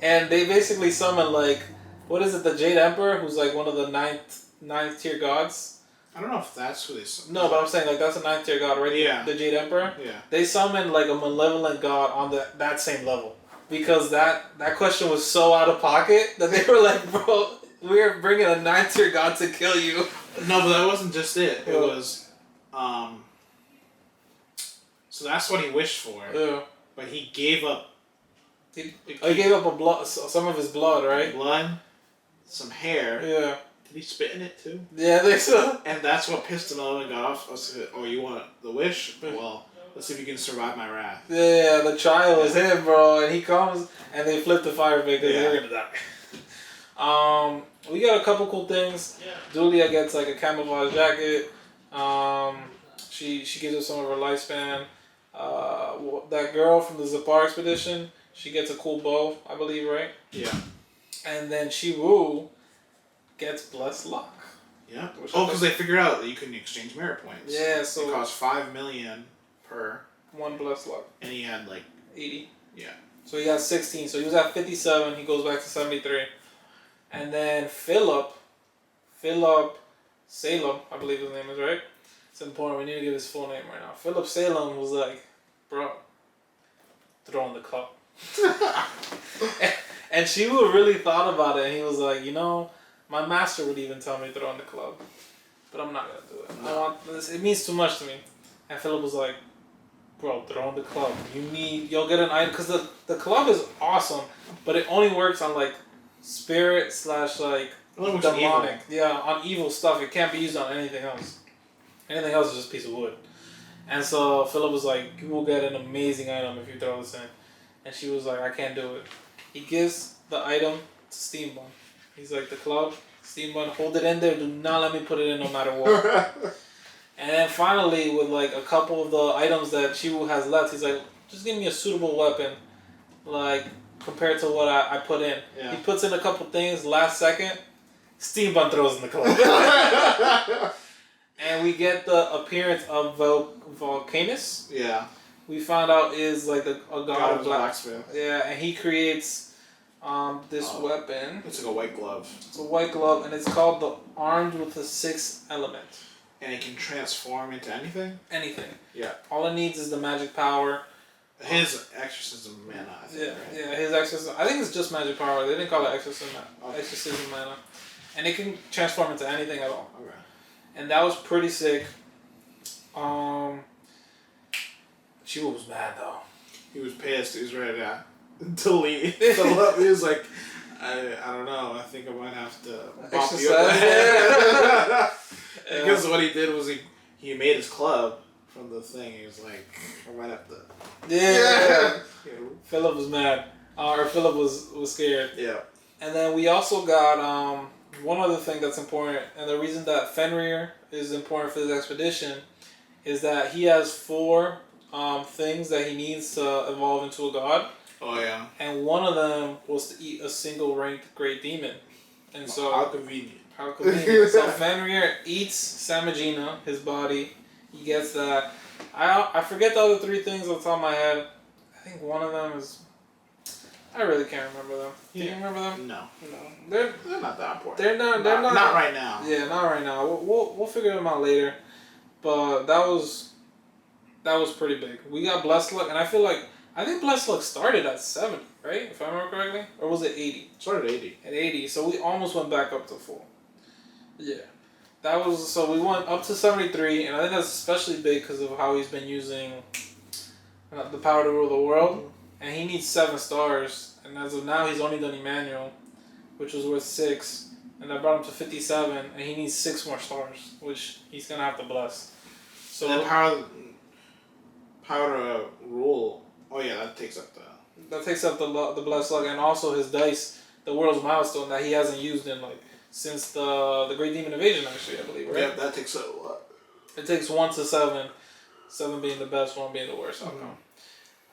And they basically summon the Jade Emperor, who's like one of the ninth tier gods. I don't know if that's who they summon. No, but I'm saying that's a 9th tier god, right? Yeah. The Jade Emperor? Yeah. They summoned like a malevolent god on that same level. Because that question was so out of pocket that they were like, bro, we're bringing a 9th tier god to kill you. No, but that wasn't just it. It was, so that's what he wished for. Yeah. But he gave up. He gave up some of his blood, right? Blood. some hair. Yeah. Did he spit in it too? Yeah, I think so. And that's what pissed him off and got off. I said, "Oh, you want the wish? Well, let's see if you can survive my wrath." Yeah, the trial is him, bro, and he comes and they flip the fire because they're gonna die. We got a couple cool things. Julia gets like a camouflage jacket. She gives us some of her lifespan. That girl from the Zapar expedition, she gets a cool bow, I believe, right? Yeah. And then Shiwu gets blessed luck. Yeah. Oh, because they figured out that you can exchange merit points. Yeah, so it costs 5 million per. One blessed luck. And he had like 80. Yeah. So he got 16. So he was at 57. He goes back to 73. And then Philip Salem, I believe his name is, right? It's important. We need to give his full name right now. Philip Salem was like, bro, throw in the cup. And she really thought about it, and he was like, you know, my master would even tell me to throw in the club, but I'm not gonna do it. No. I want this. It means too much to me. And Philip was like, bro, throw in the club. You'll get an item because the club is awesome, but it only works on like spirit / like demonic. Yeah, on evil stuff. It can't be used on anything else. Anything else is just a piece of wood. And so Philip was like, you will get an amazing item if you throw this in. And she was like, I can't do it. He gives the item to Steam Bun. He's like, the club, Steam Bun, hold it in there. Do not let me put it in no matter what. And then finally, with like a couple of the items that Shiwu has left, he's like, just give me a suitable weapon, like compared to what I put in. Yeah. He puts in a couple things, last second, Steam Bun throws in the club. And we get the appearance of Volcanus. Yeah. We found out is like a god of blacksmith. Yeah, and he creates this weapon. It's like a white glove. It's a white glove, and it's called the Armed with the Sixth Element. And it can transform into anything? Anything. Yeah. All it needs is the magic power. His exorcism mana, I think, right? Yeah, his exorcism. I think it's just magic power. They didn't call it exorcism mana. And it can transform into anything at all. Okay. And that was pretty sick. She was mad though. He was pissed. He was ready to delete. He was like, I don't know. I think I might have to bop you up. Because what he did was he made his club from the thing. He was like, I might have to. Yeah. Philip was mad. Or Philip was scared. Yeah. And then we also got one other thing that's important, and the reason that Fenrir is important for this expedition is that he has 4 things that he needs to evolve into a god. Oh yeah. And one of them was to eat a single ranked great demon. And so how convenient. How convenient. So Fenrir eats Samagina, his body. He gets that. I forget the other 3 things on the top of my head. I think one of them is. I really can't remember them. Do you remember them? No. They're not that important. They're not. Not right now. Yeah, not right now. We'll figure them out later. But that was pretty big. We got Blessed Luck, and I think Blessed Luck started at 70, right? If I remember correctly, or was it 80? It started at 80. At 80, so we almost went back up to full. Yeah, that was so we went up to 73, and I think that's especially big because of how he's been using the power to rule the world. Mm-hmm. And he needs 7 stars, and as of now, he's only done Emmanuel, which was worth 6, and that brought him to 57, and he needs 6 more stars, which he's gonna have to bless. So and then power to rule. Oh yeah, that takes up the blessed luck, and also his dice, the world's milestone that he hasn't used in since the Great Demon Invasion, actually, I believe, right? Yeah, that takes a lot. It takes 1 to 7, 7 being the best, 1 being the worst outcome. Mm-hmm.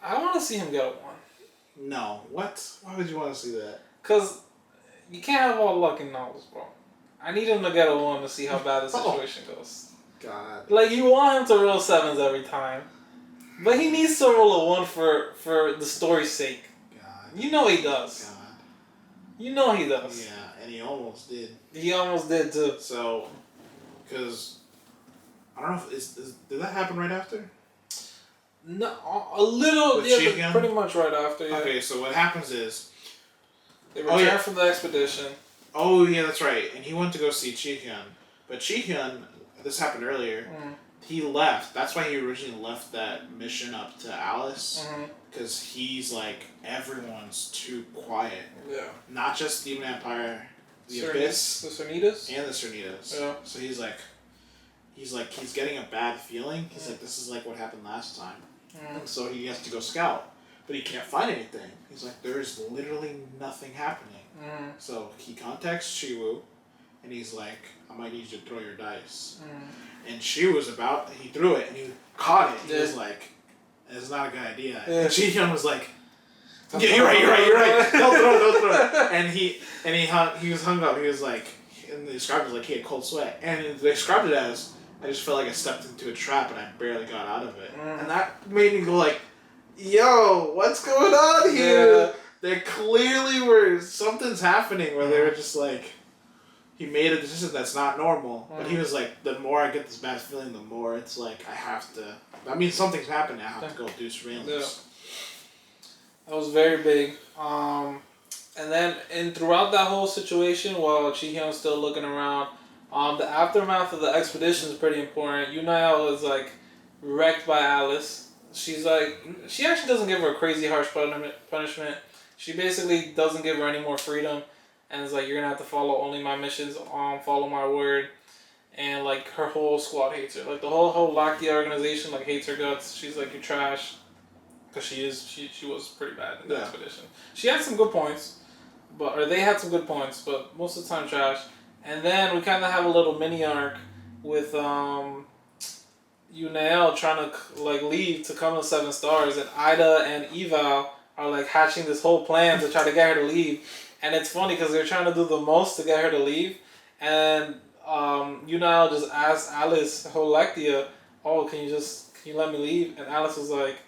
I want to see him get a 1. No. What? Why would you want to see that? Because you can't have all luck in novels, bro. I need him to get a 1 to see how bad the situation goes. God. Like, you want him to roll 7s every time. But he needs to roll a 1 for the story's sake. God. You know he does. God. You know he does. Yeah, and he almost did. He almost did, too. So, because, I don't know if, did that happen right after? No, a little, yeah, pretty much right after, yeah. Okay, so what happens is... They return from the expedition. Oh, yeah, that's right. And he went to go see Chi-Hyun. But Chi-Hyun, this happened earlier, he left. That's why he originally left that mission up to Alice. Because he's like, everyone's too quiet. Yeah. Not just Demon Empire, Abyss, the Sernitas, and the Sernitas. Yeah. So he's getting a bad feeling. He's like, this is like what happened last time. And so he has to go scout, but he can't find anything. He's like, there's literally nothing happening. So he contacts Shiwu, and he's like, I might need you to throw your dice. And Shiwu's he threw it, and he caught it. He was like, it's not a good idea. And Ji-hyun was like, yeah, you're right. Don't throw. And he was hung up. He was like, and they described it as like he had cold sweat. And they described it as, I just felt like I stepped into a trap and I barely got out of it. And that made me go like, yo, what's going on here? Yeah. There clearly were, something's happening where they were just like, he made a decision that's not normal. But he was like, the more I get this bad feeling, the more it's like, I have to, that means something's happening. I have to go do surveillance. Yeah. That was very big. And then, throughout that whole situation, while Ji-hyun's still looking around, the aftermath of the expedition is pretty important. Yunael is like wrecked by Alice. She's like, she actually doesn't give her a crazy harsh punishment. She basically doesn't give her any more freedom, and is like, you're gonna have to follow only my missions. Follow my word. And like her whole squad hates her. Like the whole Lakia organization like hates her guts. She's like, you're trash. Because she was pretty bad in the expedition. She had some good points, or they had some good points, but most of the time trash. And then we kind of have a little mini arc with Yunael trying to like leave to come to 7 Stars, and Ida and Eval are like hatching this whole plan to try to get her to leave. And it's funny because they're trying to do the most to get her to leave, and Yunael just asked Alice Holactia, "Oh, can you let me leave?" And Alice was like,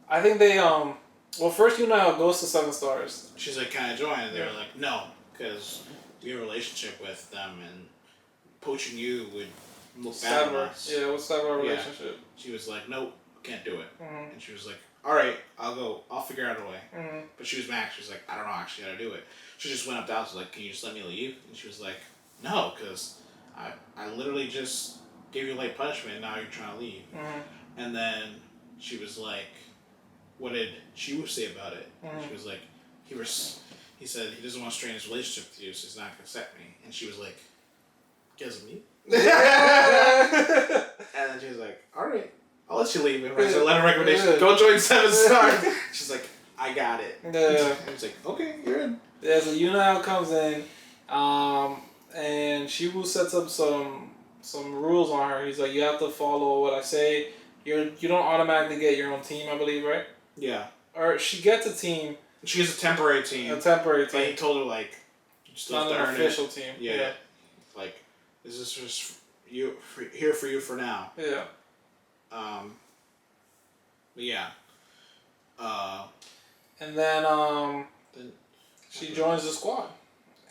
I think they well, first Yunael goes to 7 Stars. She's like, can I join? And they were like, no, because we have a relationship with them, and poaching you would look bad on us. Yeah, we'll sever our relationship. She was like, nope, can't do it. And she was like, all right, I'll go. I'll figure out a way. But she was mad. She was like, I don't know actually how to do it. She just went up to Alice and was like, can you just let me leave? And she was like, no, because I literally just gave you light punishment, and now you're trying to leave. And then she was like, what did Shiwu say about it? She was like, he said he doesn't want to strain his relationship with you, so he's not going to accept me. And she was like, because of me? And then she was like, all right, I'll let you leave. And I said, let a recommendation, go join 7 Stars. She's like, I got it. And he's like, okay, you're in. Yeah, so Yunael comes in, and Shiwu sets up some rules on her. He's like, you have to follow what I say. You don't automatically get your own team, I believe, right? Yeah. Or she gets a team. She has a temporary team. But he told her, like, you still have to earn it. Not an official team. Yeah. Like, this is just here for you for now. Yeah. But yeah. And then she joins the squad.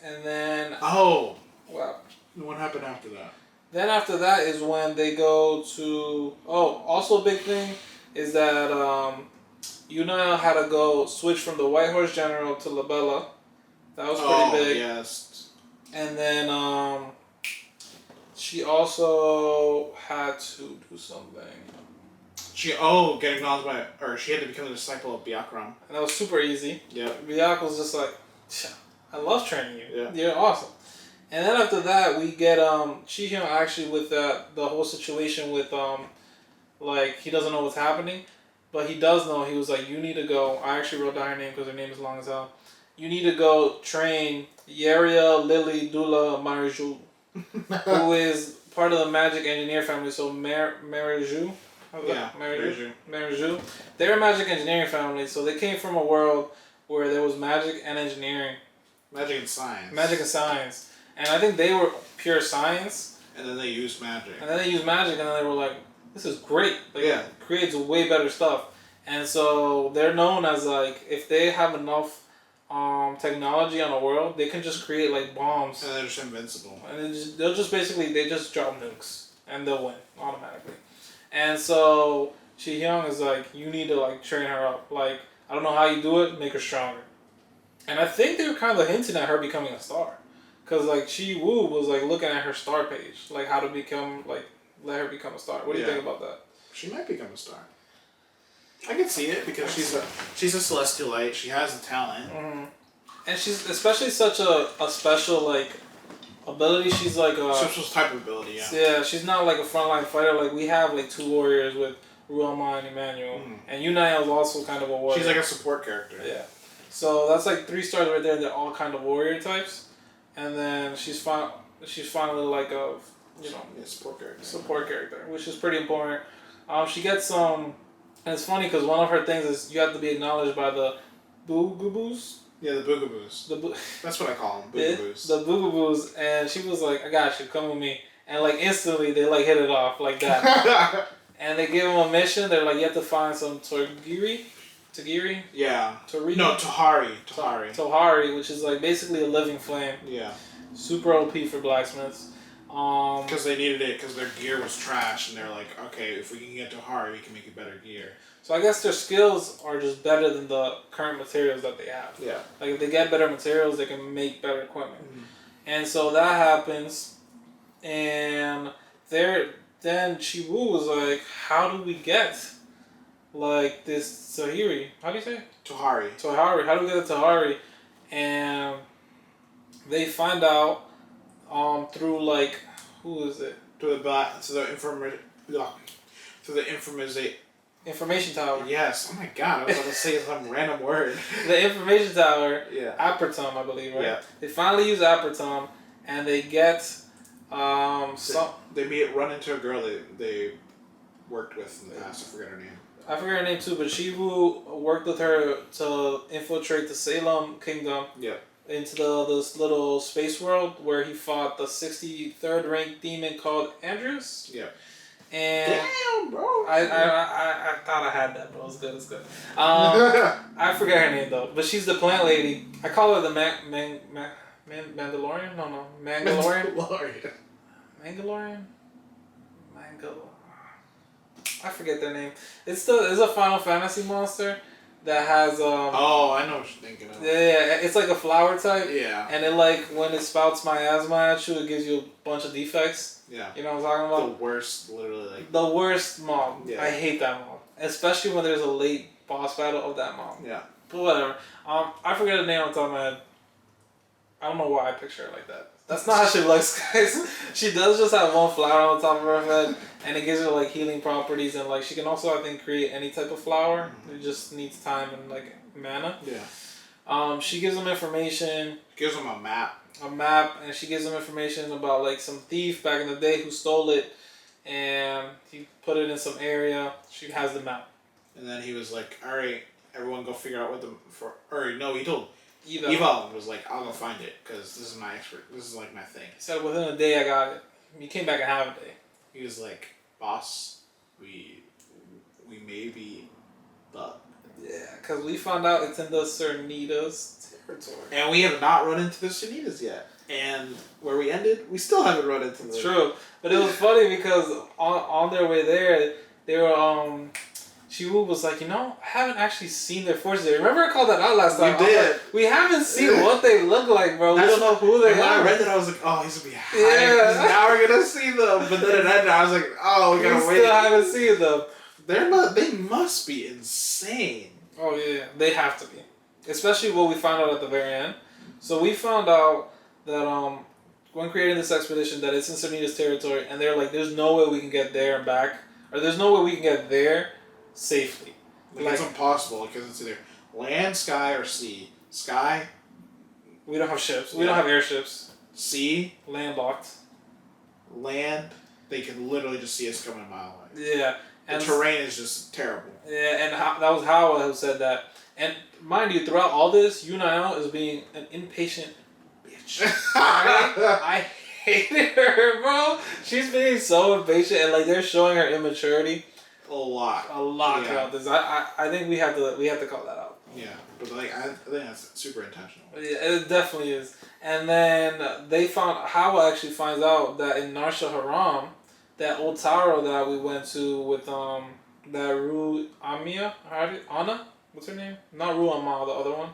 And then... Oh! Wow. What happened after that? Then after that is when they go to... Oh, also a big thing is that Yunael had to go switch from the White Horse General to Labella. That was pretty big. Yes. And then she also had to do something. She had to become a disciple of Byakuran. And that was super easy. Yeah. Byakuran was just like, I love training you. Yeah. You're awesome. And then after that, we get Ji-hyun actually with the whole situation with like he doesn't know what's happening, but he does know. He was like, you need to go. I actually wrote down her name because her name is long as hell. You need to go train Yeria Lily Dula Mariju, who is part of the magic engineer family. So Mariju. Yeah, Mariju. They're a magic engineering family, so they came from a world where there was magic and engineering. Magic and science. Magic and science. And I think they were pure science. And then they used magic. And then they were like, this is great. Like, yeah. It creates way better stuff. And so they're known as like, if they have enough technology on a world, they can just create like bombs. And they're just invincible. And they'll just basically, they just drop nukes. And they'll win automatically. And so Ji-hyun is like, you need to like train her up. Like, I don't know how you do it, make her stronger. And I think they were kind of hinting at her becoming a star. Because, like, Shiwu was, like, looking at her star page. Like, how to become, like, let her become a star. What do you think about that? She might become a star. I can see it because she's a celestial light. She has the talent. And she's especially such a special, like, ability. She's like a... Special type of ability, yeah. Yeah, she's not like a frontline fighter. Like, we have, like, 2 warriors with Ruama and Emmanuel. And Yunael is also kind of a warrior. She's like a support character. Yeah. So that's like 3 stars right there. They're all kind of warrior types. And then she's finally like a, you know, support character, which is pretty important. She gets some, and it's funny because one of her things is you have to be acknowledged by the boogaboos. Yeah, the boogaboos. That's what I call them, boogaboos. The boogaboos, and she was like, "I got you, come with me," and like instantly they like hit it off like that. And they give him a mission. They're like, you have to find some Togiri. Yeah. Tori? No, Tohari, which is like basically a living flame. Yeah. Super OP for blacksmiths. Because they needed it because their gear was trash, and they're like, okay, if we can get Tohari, we can make a better gear. So I guess their skills are just better than the current materials that they have. Yeah. Like if they get better materials, they can make better equipment. And so that happens, and then Chiwu was like, how do we get like this Tahiri? How do you say it? Tohari. How do we get a Tohari? And they find out through like, who is it? To the information tower. Yes. Oh my god, I was about to say some random word. The information tower. Yeah. Apertum, I believe, right? Yeah. They finally use Apertum, and they get They run into a girl they worked with in the past. I forget her name. I forget her name too, but Shivu worked with her to infiltrate the Salem Kingdom. Yeah. Into this little space world where he fought the 63rd ranked demon called Andrews. Yeah. And damn, bro. I thought I had that, but it was good. It's good. I forget her name though, but she's the plant lady. I call her the Mandalorian. No, Mandalorian. Mandalorian. I forget their name. It's a Final Fantasy monster that has oh, I know what you're thinking of. Yeah, it's like a flower type. Yeah. And it like when it spouts miasma at you, it gives you a bunch of defects. Yeah. You know what I'm talking about? The worst, literally like. The worst mob. Yeah. I hate that mob, especially when there's a late boss battle of that mob. Yeah. But whatever. I forget the name on top of my head. I don't know why I picture her like that. That's not how she looks, guys. She does just have one flower on the top of her head, and it gives her like healing properties, and like she can also, I think, create any type of flower. It just needs time and like mana. Yeah. She gives them information. Gives them a map. And she gives them information about like some thief back in the day who stole it, and he put it in some area. She has the map. And then he was like, "All right, everyone, go figure out what he told." Eva was like, I'll go find it because this is my this is like my thing. He said within a day I got it. He came back in half a day. He was like, boss, we may be bugged. Yeah, because we found out it's in the Sernitas territory. And we have not run into the Sernitas yet. And where we ended, we still haven't run into them. It's true. But it was funny because on their way there, they were Shiwu was like, I haven't actually seen their forces. Remember I called that out last time? You did. Like, we haven't seen what they look like, bro. We don't know who they are. When I read that, I was like, oh, he's going to be high. Yeah. Now we're going to see them. But then it ended, I was like, oh, we got to wait. Still haven't seen them. They must be insane. Oh, yeah. They have to be. Especially what we found out at the very end. So we found out that when creating this expedition that it's in Sernitas territory, and they're like, there's no way we can get there and back. Or there's no way we can get there safely. Like it's impossible because it's either land, sky, or sea. Sky. We don't have ships. We don't have airships. Sea. Landlocked. Land. They can literally just see us coming a mile away. Yeah. And the terrain is just terrible. Yeah, and that was Howell who said that. And mind you, throughout all this, Yunael is being an impatient bitch. I hated her, bro. She's being so impatient, and like they're showing her immaturity. A lot throughout this. I think we have to call that out. Yeah, but like I think that's super intentional. Yeah, it definitely is. And then Howell actually finds out that in Narsha Haram, that old tower that we went to with that Anna, what's her name? Not Ruama, the other one.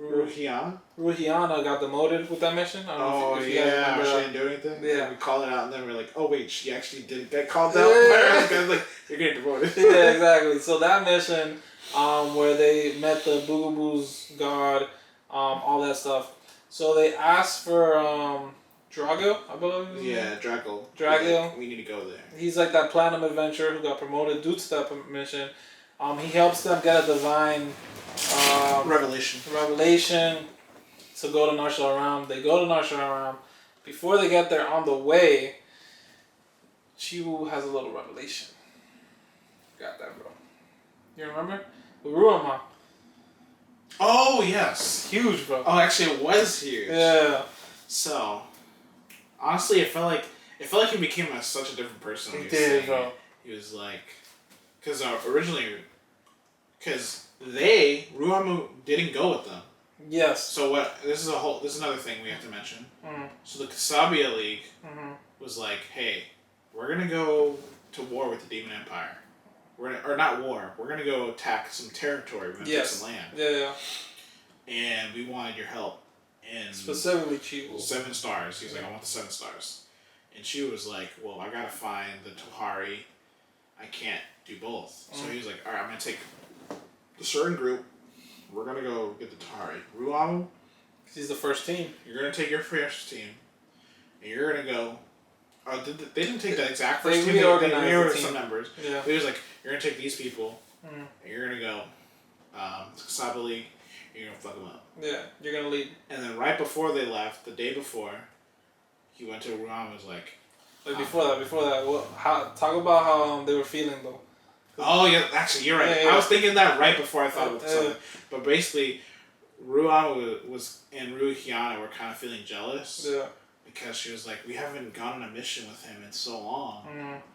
Ruhiana got demoted with that mission. I don't know if you guys remember she that. didn't do anything. Yeah, we called it out, and then we're like, "Oh wait, she actually didn't get called out." Yeah. Like, you're getting demoted. Yeah, exactly. So that mission, where they met the Boogaboo's god, all that stuff. So they asked for Drago, I believe. Yeah, Drago. Drago. Like, we need to go there. He's like that platinum adventurer who got promoted due to that mission. He helps them get a divine revelation to go to Nar Shalaram. They go to Nar Shalaram. Before they get there, on the way, Chiwu has a little revelation. Got that, bro. You remember? Ruama. Oh, yes. Huge, bro. Oh, actually, it was huge. Yeah. So, honestly, it felt like he became such a different person. He did, bro. He was like, because originally, Ruamu didn't go with them. Yes. So this is another thing we have to mention. Mm-hmm. So the Kasabiya League Mm-hmm. was like, hey, we're gonna go to war with the Demon Empire. Or not war. We're gonna go attack some territory. We're gonna take some land. Yeah. And we wanted your help. And specifically Chiwu. 7 stars. He's like, I want the 7 stars. And she was like, well, I gotta find the Tohari. I can't do both. So he was like, alright, I'm gonna take the certain group. We're gonna go get the Tohari. Ruamu, He's the first team. you're gonna take your first team. And you're gonna go. They didn't take that exact first team. They reorganized some members. Yeah. But he was like, you're gonna take these people. Mm. And you're gonna go to Kasaba League. You're gonna fuck them up. Yeah, you're gonna lead. And then right before they left, the day before, he went to Ruamu and was like, Like before that, talk about how they were feeling though. oh yeah, actually you're right. Yeah. I was thinking that right before I thought of something. But basically, Ruamu and Ruhiana were kind of feeling jealous. Yeah. Because she was like, we haven't gone on a mission with him in so long.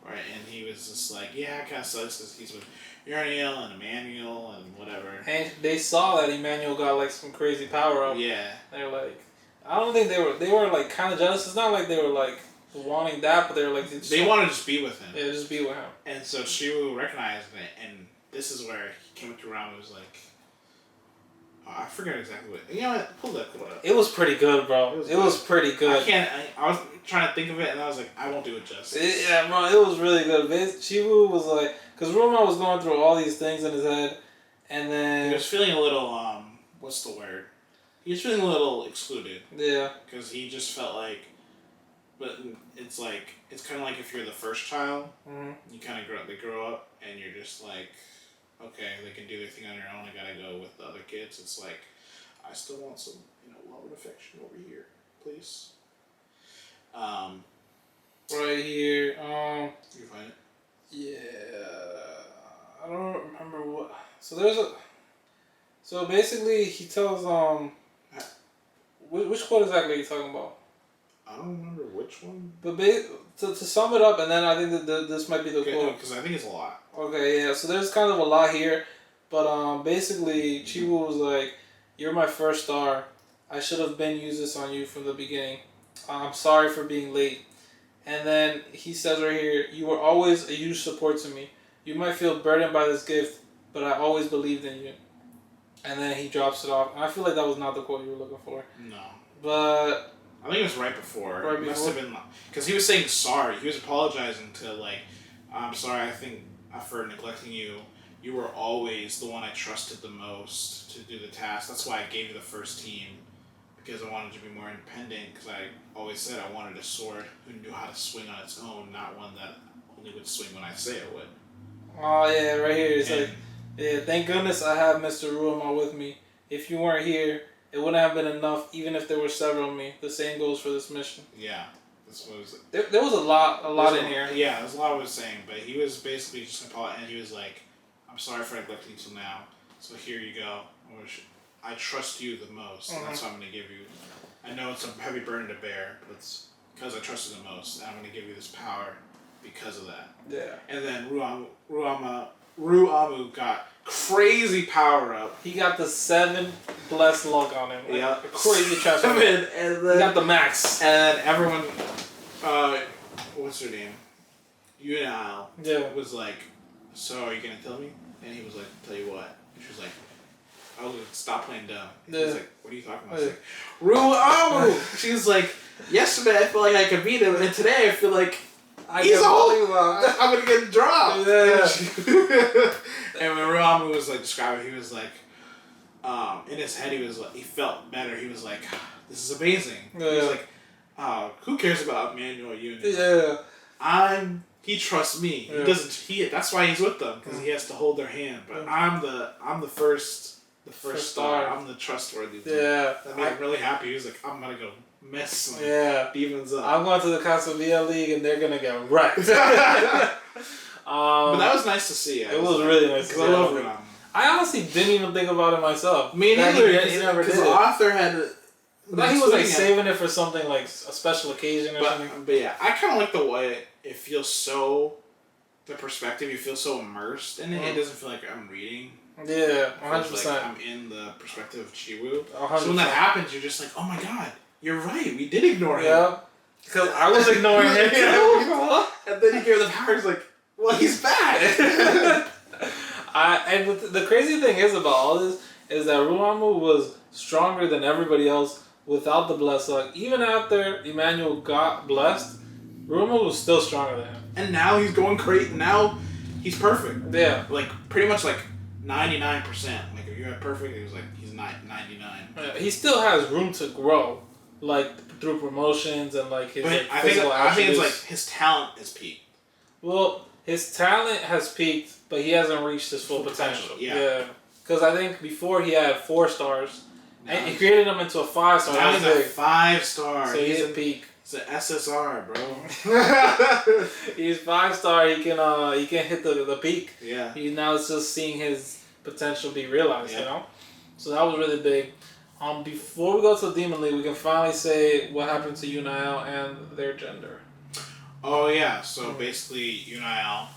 Right? And he was just like, yeah, it kind of sucks because he's with Uriel and Emmanuel and whatever. And they saw that Emmanuel got like some crazy power up. Yeah. They're like, I don't think they were like kind of jealous. It's not like they were like wanting that, but they were like they wanted to just be with him. Yeah, just be with him. And so Shiwu recognized it, and this is where he came up to Ram and was like, I forget exactly what. You know what? Pull that up. It was pretty good, bro. It was pretty good. I was trying to think of it, and I was like, I won't do it justice. Yeah, bro. It was really good. Chiwu was like, because Roma was going through all these things in his head, and then he was feeling a little what's the word? He was feeling a little excluded. Yeah. Because he just felt like, but it's kind of like if you're the first child, you kind of they grow up, and you're just like, okay, they can do their thing on their own. I gotta go with the other kids. It's like, I still want some, love and affection over here, please. Right here. You find it? Yeah. I don't remember what. So basically, he tells which quote exactly are you talking about? I don't remember which one. But to sum it up, and then I think that this might be the quote. Because I think it's a lot. Okay, yeah. So there's kind of a lot here, but basically, Chiwu was like, "You're my first star. I should have been used this on you from the beginning. I'm sorry for being late." And then he says right here, "You were always a huge support to me. You might feel burdened by this gift, but I always believed in you." And then he drops it off. And I feel like that was not the quote you were looking for. No. But I think it was right before. Right before? Must have been, because he was saying sorry. He was apologizing to like, I'm sorry. I think for neglecting you. You were always the one I trusted the most to do the task. That's why I gave you the first team, because I wanted you to be more independent. Because I always said I wanted a sword who knew how to swing on its own, not one that only would swing when I say it would. Oh yeah, right here. It's like, yeah, thank goodness I have Mr. Ruama with me. If you weren't here, it wouldn't have been enough, even if there were several of me. The same goes for this mission. Yeah. That's what was there was a lot in here. Yeah, there's a lot I was saying, but he was basically just and he was like, I'm sorry for neglecting you till now, so here you go. I trust you the most, and that's what I'm going to give you. I know it's a heavy burden to bear, but it's because I trust you the most, and I'm going to give you this power because of that. Yeah. And then Ruamu got crazy power up. He got the 7 blessed luck on him. Like, yeah. Crazy transformation. And then he got the max. And everyone, what's her name? Yunal. Yeah. Was like, so are you going to tell me? And he was like, tell you what. And she was like, oh, stop playing dumb. And he was like, what are you talking about? I was like, Ruamu! She was like, yesterday I felt like I could beat him, and today I feel like he's I'm going to get dropped. Yeah. And when Ruamu was like describing, he was like, in his head, he felt better. He was like, this is amazing. Yeah. He was like, who cares about manual units? Yeah. He trusts me. Yeah. He doesn't. That's why he's with them, because he has to hold their hand. But I'm the first star. I'm the trustworthy one. Yeah. That made him really happy. He was like, I'm gonna go mess some demons up. I'm going to the Casablanca League and they're gonna get wrecked. But that was nice to see. It was really nice because I love it. I honestly didn't even think about it myself. Me neither. Because the author had. I thought he was like saving it for something like a special occasion or something. But yeah, I kind of like the way it feels so. The perspective, you feel so immersed in it. It doesn't feel like I'm reading. Yeah, 100%. Like I'm in the perspective of Chiwu. 100%. So when that happens, you're just like, oh my god, you're right. We did ignore him. Yeah. Because I was ignoring him too. And then he gave the powers like, well, he's back. And the crazy thing is about all this is that Ruamu was stronger than everybody else without the blessed luck. Even after Emmanuel got blessed, Ruamu was still stronger than him. And now he's going great. Now he's perfect. Yeah. Like pretty much like 99%. Like if you had perfect, it was like he's 99. Yeah, he still has room to grow, like through promotions and like his physical attributes. I think it's like his talent is peaked. Well, his talent has peaked, but he hasn't reached his full potential. Yeah. Because I think before he had 4 stars, and he created him into a 5-star. Now he's a 5-star. So he's a peak. It's an SSR, bro. He's 5-star. He can hit the peak. Yeah. Now it's just seeing his potential be realized. You know. So that was really big. Before we go to the Demon League, we can finally say what happened to Yunael and their gender. Oh yeah. So basically, Yunael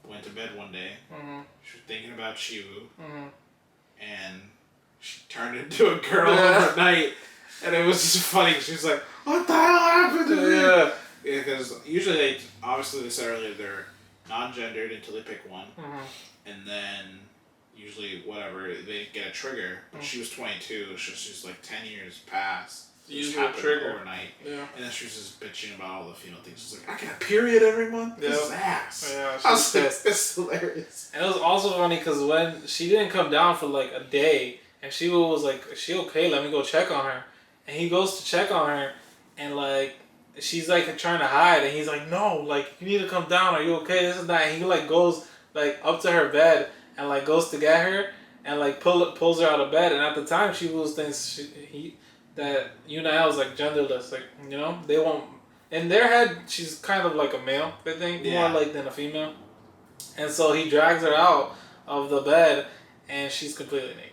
went to bed one day. Mm-hmm. She was thinking about Chiwu. Mm-hmm. And she turned into a girl overnight. And it was just funny. She was like, what the hell happened to me? Yeah, because usually obviously they said earlier, they're non-gendered until they pick one. Mm-hmm. And then usually whatever, they get a trigger. But she was 22, so she's like 10 years past. Usually a trigger overnight. Yeah. And then she was just bitching about all the female things. She's like, I get a period every month? This is ass. Yeah, I was like, it's hilarious. And it was also funny because when she didn't come down for like a day, and she was like, is she okay? Let me go check on her. And he goes to check on her, and like, she's like trying to hide, and he's like, no, like, you need to come down, are you okay? This and that. And he like goes like up to her bed and like goes to get her and like pulls her out of bed. And at the time, she was thinks that Yunael is like genderless, like, you know, they won't. In their head, she's kind of like a male, I think, more like than a female. And so he drags her out of the bed, and she's completely naked.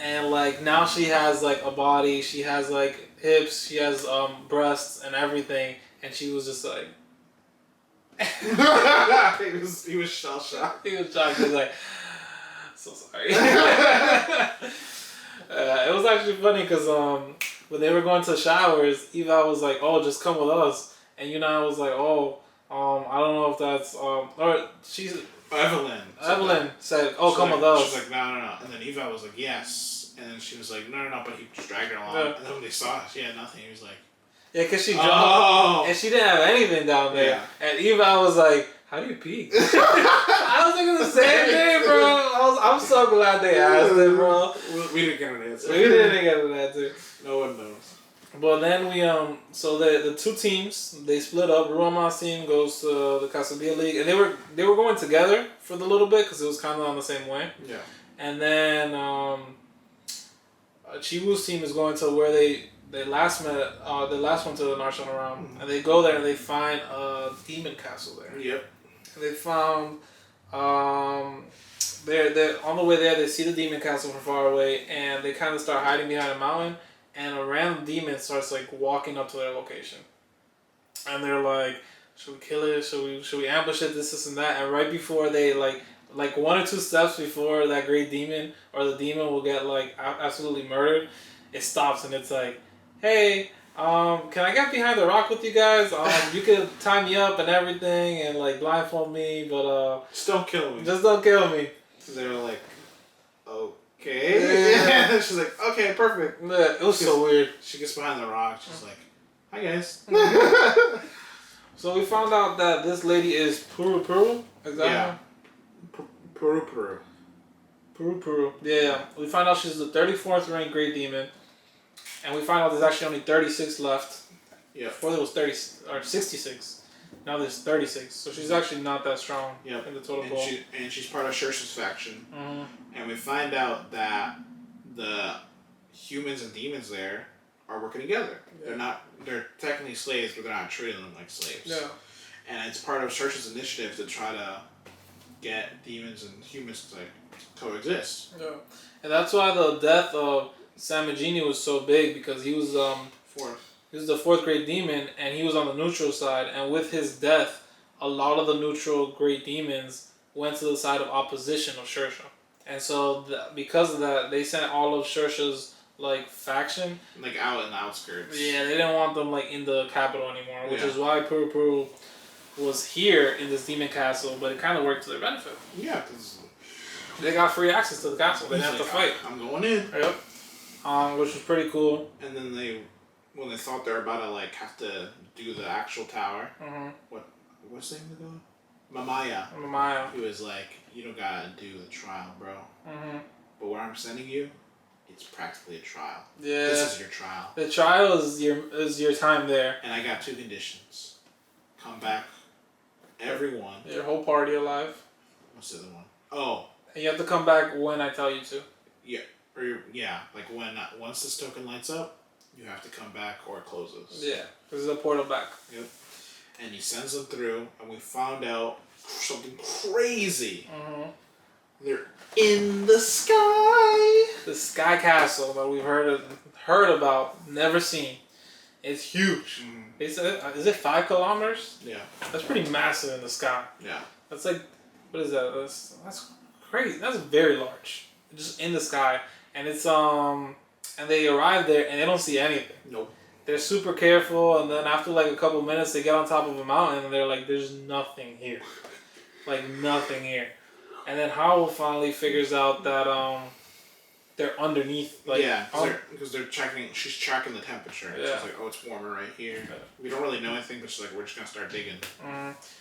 And like now she has like a body, she has like hips, she has breasts and everything, and she was just like he was shell shocked. He was shocked. He was like, so sorry. It was actually funny because when they were going to showers, Eva was like, "Oh, just come with us," and Yuna was like, "Oh, I don't know if that's or she's." Evelyn said, "Oh, come with us." She's like, no. And then Eva was like, "Yes." And then she was like, no. But he just dragged her along. Yeah. And then when they saw it, she had nothing. He was like, yeah, because she jumped and she didn't have anything down there. Yeah. And Eva was like, how do you pee? I was thinking the same thing, bro. I'm so glad they asked it, bro. We didn't get an answer. We didn't get an answer. No one knows. But then we so the 2 teams, they split up. Ruama's team goes to the Casablanca League, and they were going together for the little bit because it was kind of on the same way. Yeah. And then Chiwu's team is going to where they last met. The last one to the national round, and they go there and they find a demon castle there. Yep. And they found they're on the way there. They see the demon castle from far away, and they kind of start hiding behind a mountain. And a random demon starts like walking up to their location, and they're like, "Should we kill it? Should we ambush it? This and that." And right before they like 1 or 2 steps before that great demon or the demon will get like absolutely murdered, it stops and it's like, "Hey, can I get behind the rock with you guys? You can tie me up and everything and like blindfold me, but just don't kill me. Just don't kill me." They're like, okay. Yeah. She's like, okay, perfect. Yeah, it was so weird. She gets behind the rock. She's like, hi guys. So we found out that this lady is Puru. Is that her? Puru. Peru. Yeah. We find out she's the 34th ranked Great Demon. And we find out there's actually only 36 left. Yeah. Before there was 30 or 66. Now there's 36. So she's actually not that strong in the total pool. And she's part of Saoirse's faction. Mm-hmm. And we find out that the humans and demons there are working together. Yeah. They're technically slaves, but they're not treating them like slaves. Yeah. And it's part of Saoirse's initiative to try to get demons and humans to coexist. Yeah. And that's why the death of Samagini was so big, because he was He was the 4th Great Demon, and he was on the neutral side. And with his death, a lot of the neutral Great Demons went to the side of opposition of Saoirse. And so, because of that, they sent all of Saoirse's faction out in the outskirts. Yeah, they didn't want them in the capital anymore, which is why Peru was here in this demon castle. But it kind of worked to their benefit. Yeah, because they got free access to the castle. They didn't have to fight. I'm going in. Yep. Which was pretty cool. And then when they thought they were about to have to do the actual tower, what's the name of the god? Mamaya. He was like, "You don't gotta do the trial, bro. But where I'm sending you, it's practically a trial. Yeah. This is your trial. The trial is your time there. And I got 2 conditions. Come back, everyone. Your whole party alive. What's the other one? Oh. And you have to come back when I tell you to. Yeah. When once this token lights up, you have to come back or it closes. Yeah. There's a portal back. Yep. And he sends them through, and we found out something crazy. They're in the sky. The sky castle that we've heard about, never seen. It's huge. Is it 5 kilometers? Yeah. That's pretty massive in the sky. Yeah. That's what is that? That's crazy. That's very large. Just in the sky, and it's and they arrive there and they don't see anything. Nope. They're super careful, and then after a couple minutes, they get on top of a mountain and they're like, "There's nothing here, nothing here." And then Howell finally figures out that they're underneath. Because they're checking. She's tracking the temperature. Yeah. She's like, "Oh, it's warmer right here." Yeah. We don't really know anything, but she's like, "We're just gonna start digging."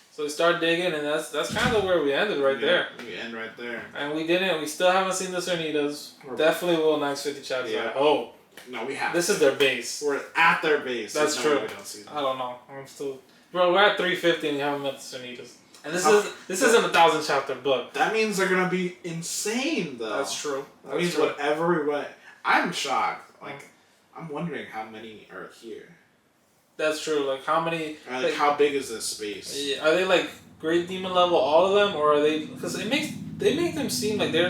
So they start digging, and that's kind of where we ended there. We end right there. And we still haven't seen the Sernitas. Definitely will next 50 chapters. Yeah. Oh. No, we have. This is their base. We're at their base. That's true. We don't see them. I don't know. I'm still... Bro, we're at 350 and we haven't met the Sernitas. And this isn't a 1,000 chapter book. That means they're gonna be insane, though. That's true. That means whatever we went... I'm shocked. I'm wondering how many are here. That's true. How many... how big is this space? Yeah, are they Great Demon level, all of them? Or are they... Because they make them seem like they're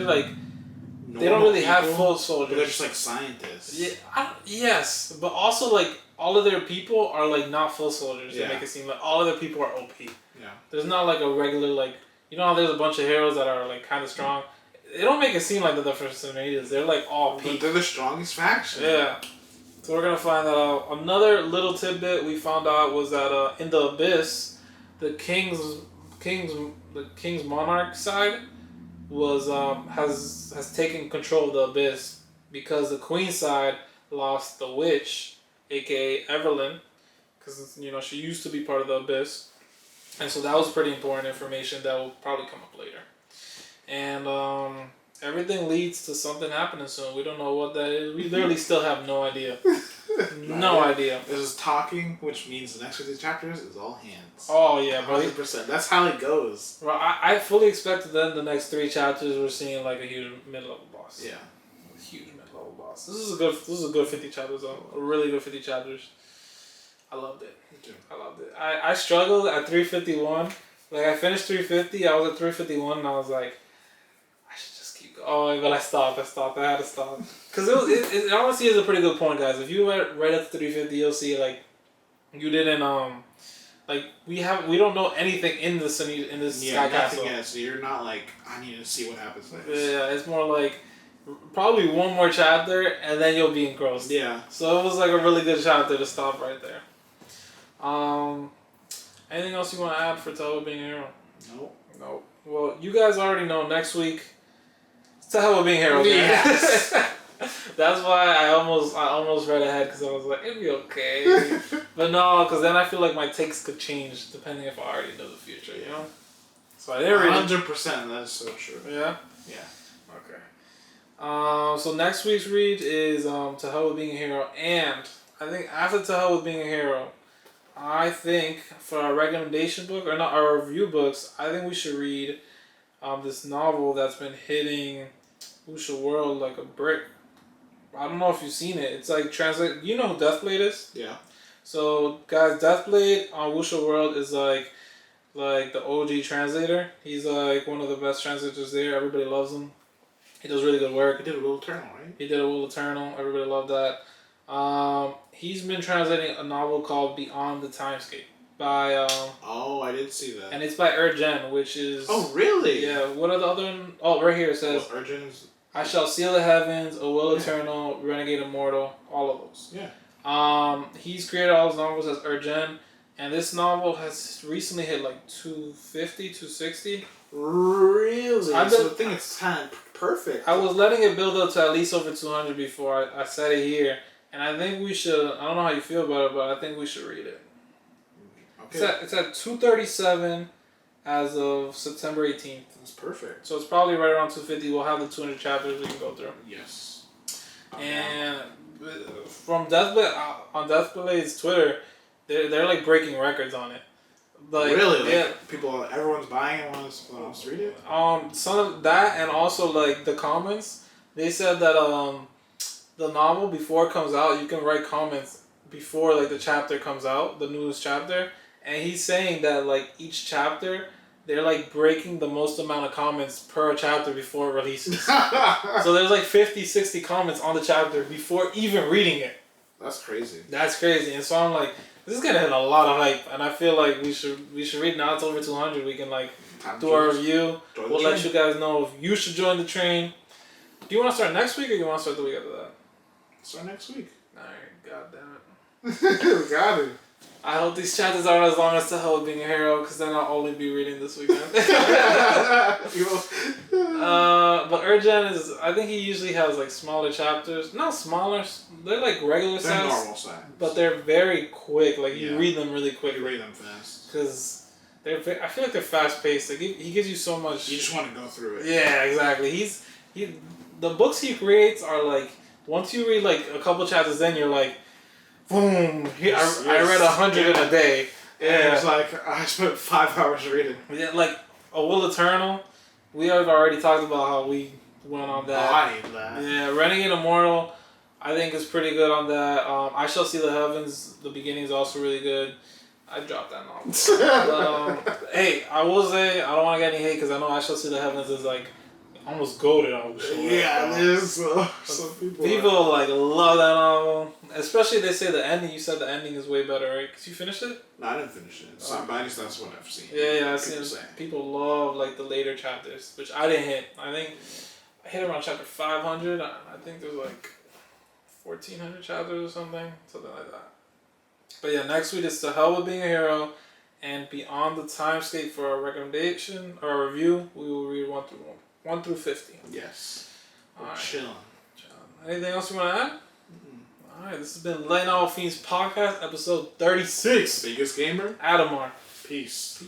they don't really have full soldiers. But they're just scientists. Yeah, yes. But also all of their people are not full soldiers. They make it seem like all of their people are OP. Yeah. There's not a regular you know how there's a bunch of heroes that are kind of strong. They don't make it seem like they're the first Sernitas. They're all peak. But they're the strongest faction. Yeah. So we're gonna find that out. Another little tidbit we found out was that in the Abyss, the king's monarch side was has taken control of the Abyss, because the queen side lost the witch, aka Evelyn, because she used to be part of the Abyss, and so that was pretty important information that will probably come up later. And everything leads to something happening soon. We don't know what that is. We literally still have no idea. No idea. This is talking, which means the next 50 chapters is all hands. Oh yeah, bro. 100%. That's how it goes. Bro, I fully expected then the next 3 chapters we're seeing a huge mid-level boss. Yeah. A huge mid-level boss. This is a good 50 chapters though. A really good 50 chapters. I loved it. Me too. I loved it. I struggled at 351. I finished 350. I was at 351 and I was like, I should just keep going. Oh, but I stopped. I had to stop. Because it honestly is a pretty good point, guys. If you went right up to 350, you'll see you didn't we don't know anything in this Sky Castle. Yeah, so you're not I need to see what happens next. Yeah, it's more probably one more chapter and then you'll be engrossed. Yeah. So it was a really good chapter to stop right there. Anything else you want to add for Tahoe being a hero? Nope. Well, you guys already know next week, Tahoe being a hero. Yes. That's why I almost read ahead, because I was like, it'd be okay. But no, because then I feel like my takes could change depending if I already know the future, So I didn't read 100%. That is so true. Yeah? Yeah. Okay. So next week's read is To Hell with Being a Hero, and I think after To Hell with Being a Hero, I think for our recommendation book, or not our review books, I think we should read this novel that's been hitting Wuxia World like a brick. I don't know if you've seen it. It's like translate. You know who Deathblade is? Yeah. So guys, Deathblade on Wuxia World is like the OG translator. He's like one of the best translators there. Everybody loves him. He does really good work. He did a Will Eternal, right? He did a Will Eternal. Everybody loved that. He's been translating a novel called Beyond the Timescape by Oh, I did see that. and it's by Jen, which is Oh, really? Yeah. What are the other? Oh, right here it says Urgen's. I Shall Seal the Heavens, A Will Eternal, Renegade Immortal, all of those. Yeah. He's created all his novels as Jen, and this novel has recently hit like 250, 260. Really? So I think it's kind of perfect. I was letting it build up to at least over 200 before I said it here, and I think we should. I don't know how you feel about it, but I think we should read it. Okay. It's at 237 as of September 18th. That's perfect. So it's probably right around 250. We'll have the 200 chapters we can go through. Yes. And from Deathblade on Deathblade's Twitter, they're like breaking records on it. Like, really? Yeah. Everyone's buying it, wants to read it? Some of that, and also like the comments, they said that the novel before it comes out, you can write comments before like the chapter comes out, the newest chapter, and he's saying that like each chapter, they're like breaking the most amount of comments per chapter before it releases. So there's like 50, 60 comments on the chapter before even reading it. That's crazy. That's crazy. And so I'm like, this is gonna hit a lot of hype, and I feel like we should read. Now it's over 200. We can like do our review. We'll let you guys know if you should join the train. Do you want to start next week, or you want to start the week after that? Start next week. Alright, god damn it. Got it. I hope these chapters aren't as long as To Hell with Being a Hero, because then I'll only be reading this weekend. But Urgen is, I think he usually has like smaller chapters. Not smaller, they're like regular size. They're normal size. But they're very quick. Like you read them really quick. You read them fast. Because I feel like they're fast paced. Like he gives you so much. You just want to go through it. Yeah, exactly. The books he creates are like, once you read like a couple chapters, then you're like, boom! I read 100 in a day. Yeah, it's like I spent 5 hours reading. Yeah, like A Will Eternal. We have already talked about how we went on that. Oh, I need that. Yeah, Renegade Immortal, I think is pretty good on that. I Shall See the Heavens. The beginning is also really good. I dropped that novel. But, hey, I will say I don't want to get any hate because I know I Shall See the Heavens is like almost goated on. Yeah, it is. Some people like love that novel, especially they say the ending. You said the ending is way better, right? Because you finished it. No, I didn't finish it. But at least that's what I've seen. Yeah, I've seen. People love like the later chapters, which I didn't hit. I think I hit around chapter 500. I think there's like 1,400 chapters or something like that. But yeah, next week is To Hell with Being a Hero, and Beyond the Timescape for our recommendation or our review. We will read 1 through 50. Yes. Alright. Chilling. Anything else you want to add? Alright, this has been Lighting All Fiends Podcast, episode 36. Biggest Gamer. Adamar. Peace.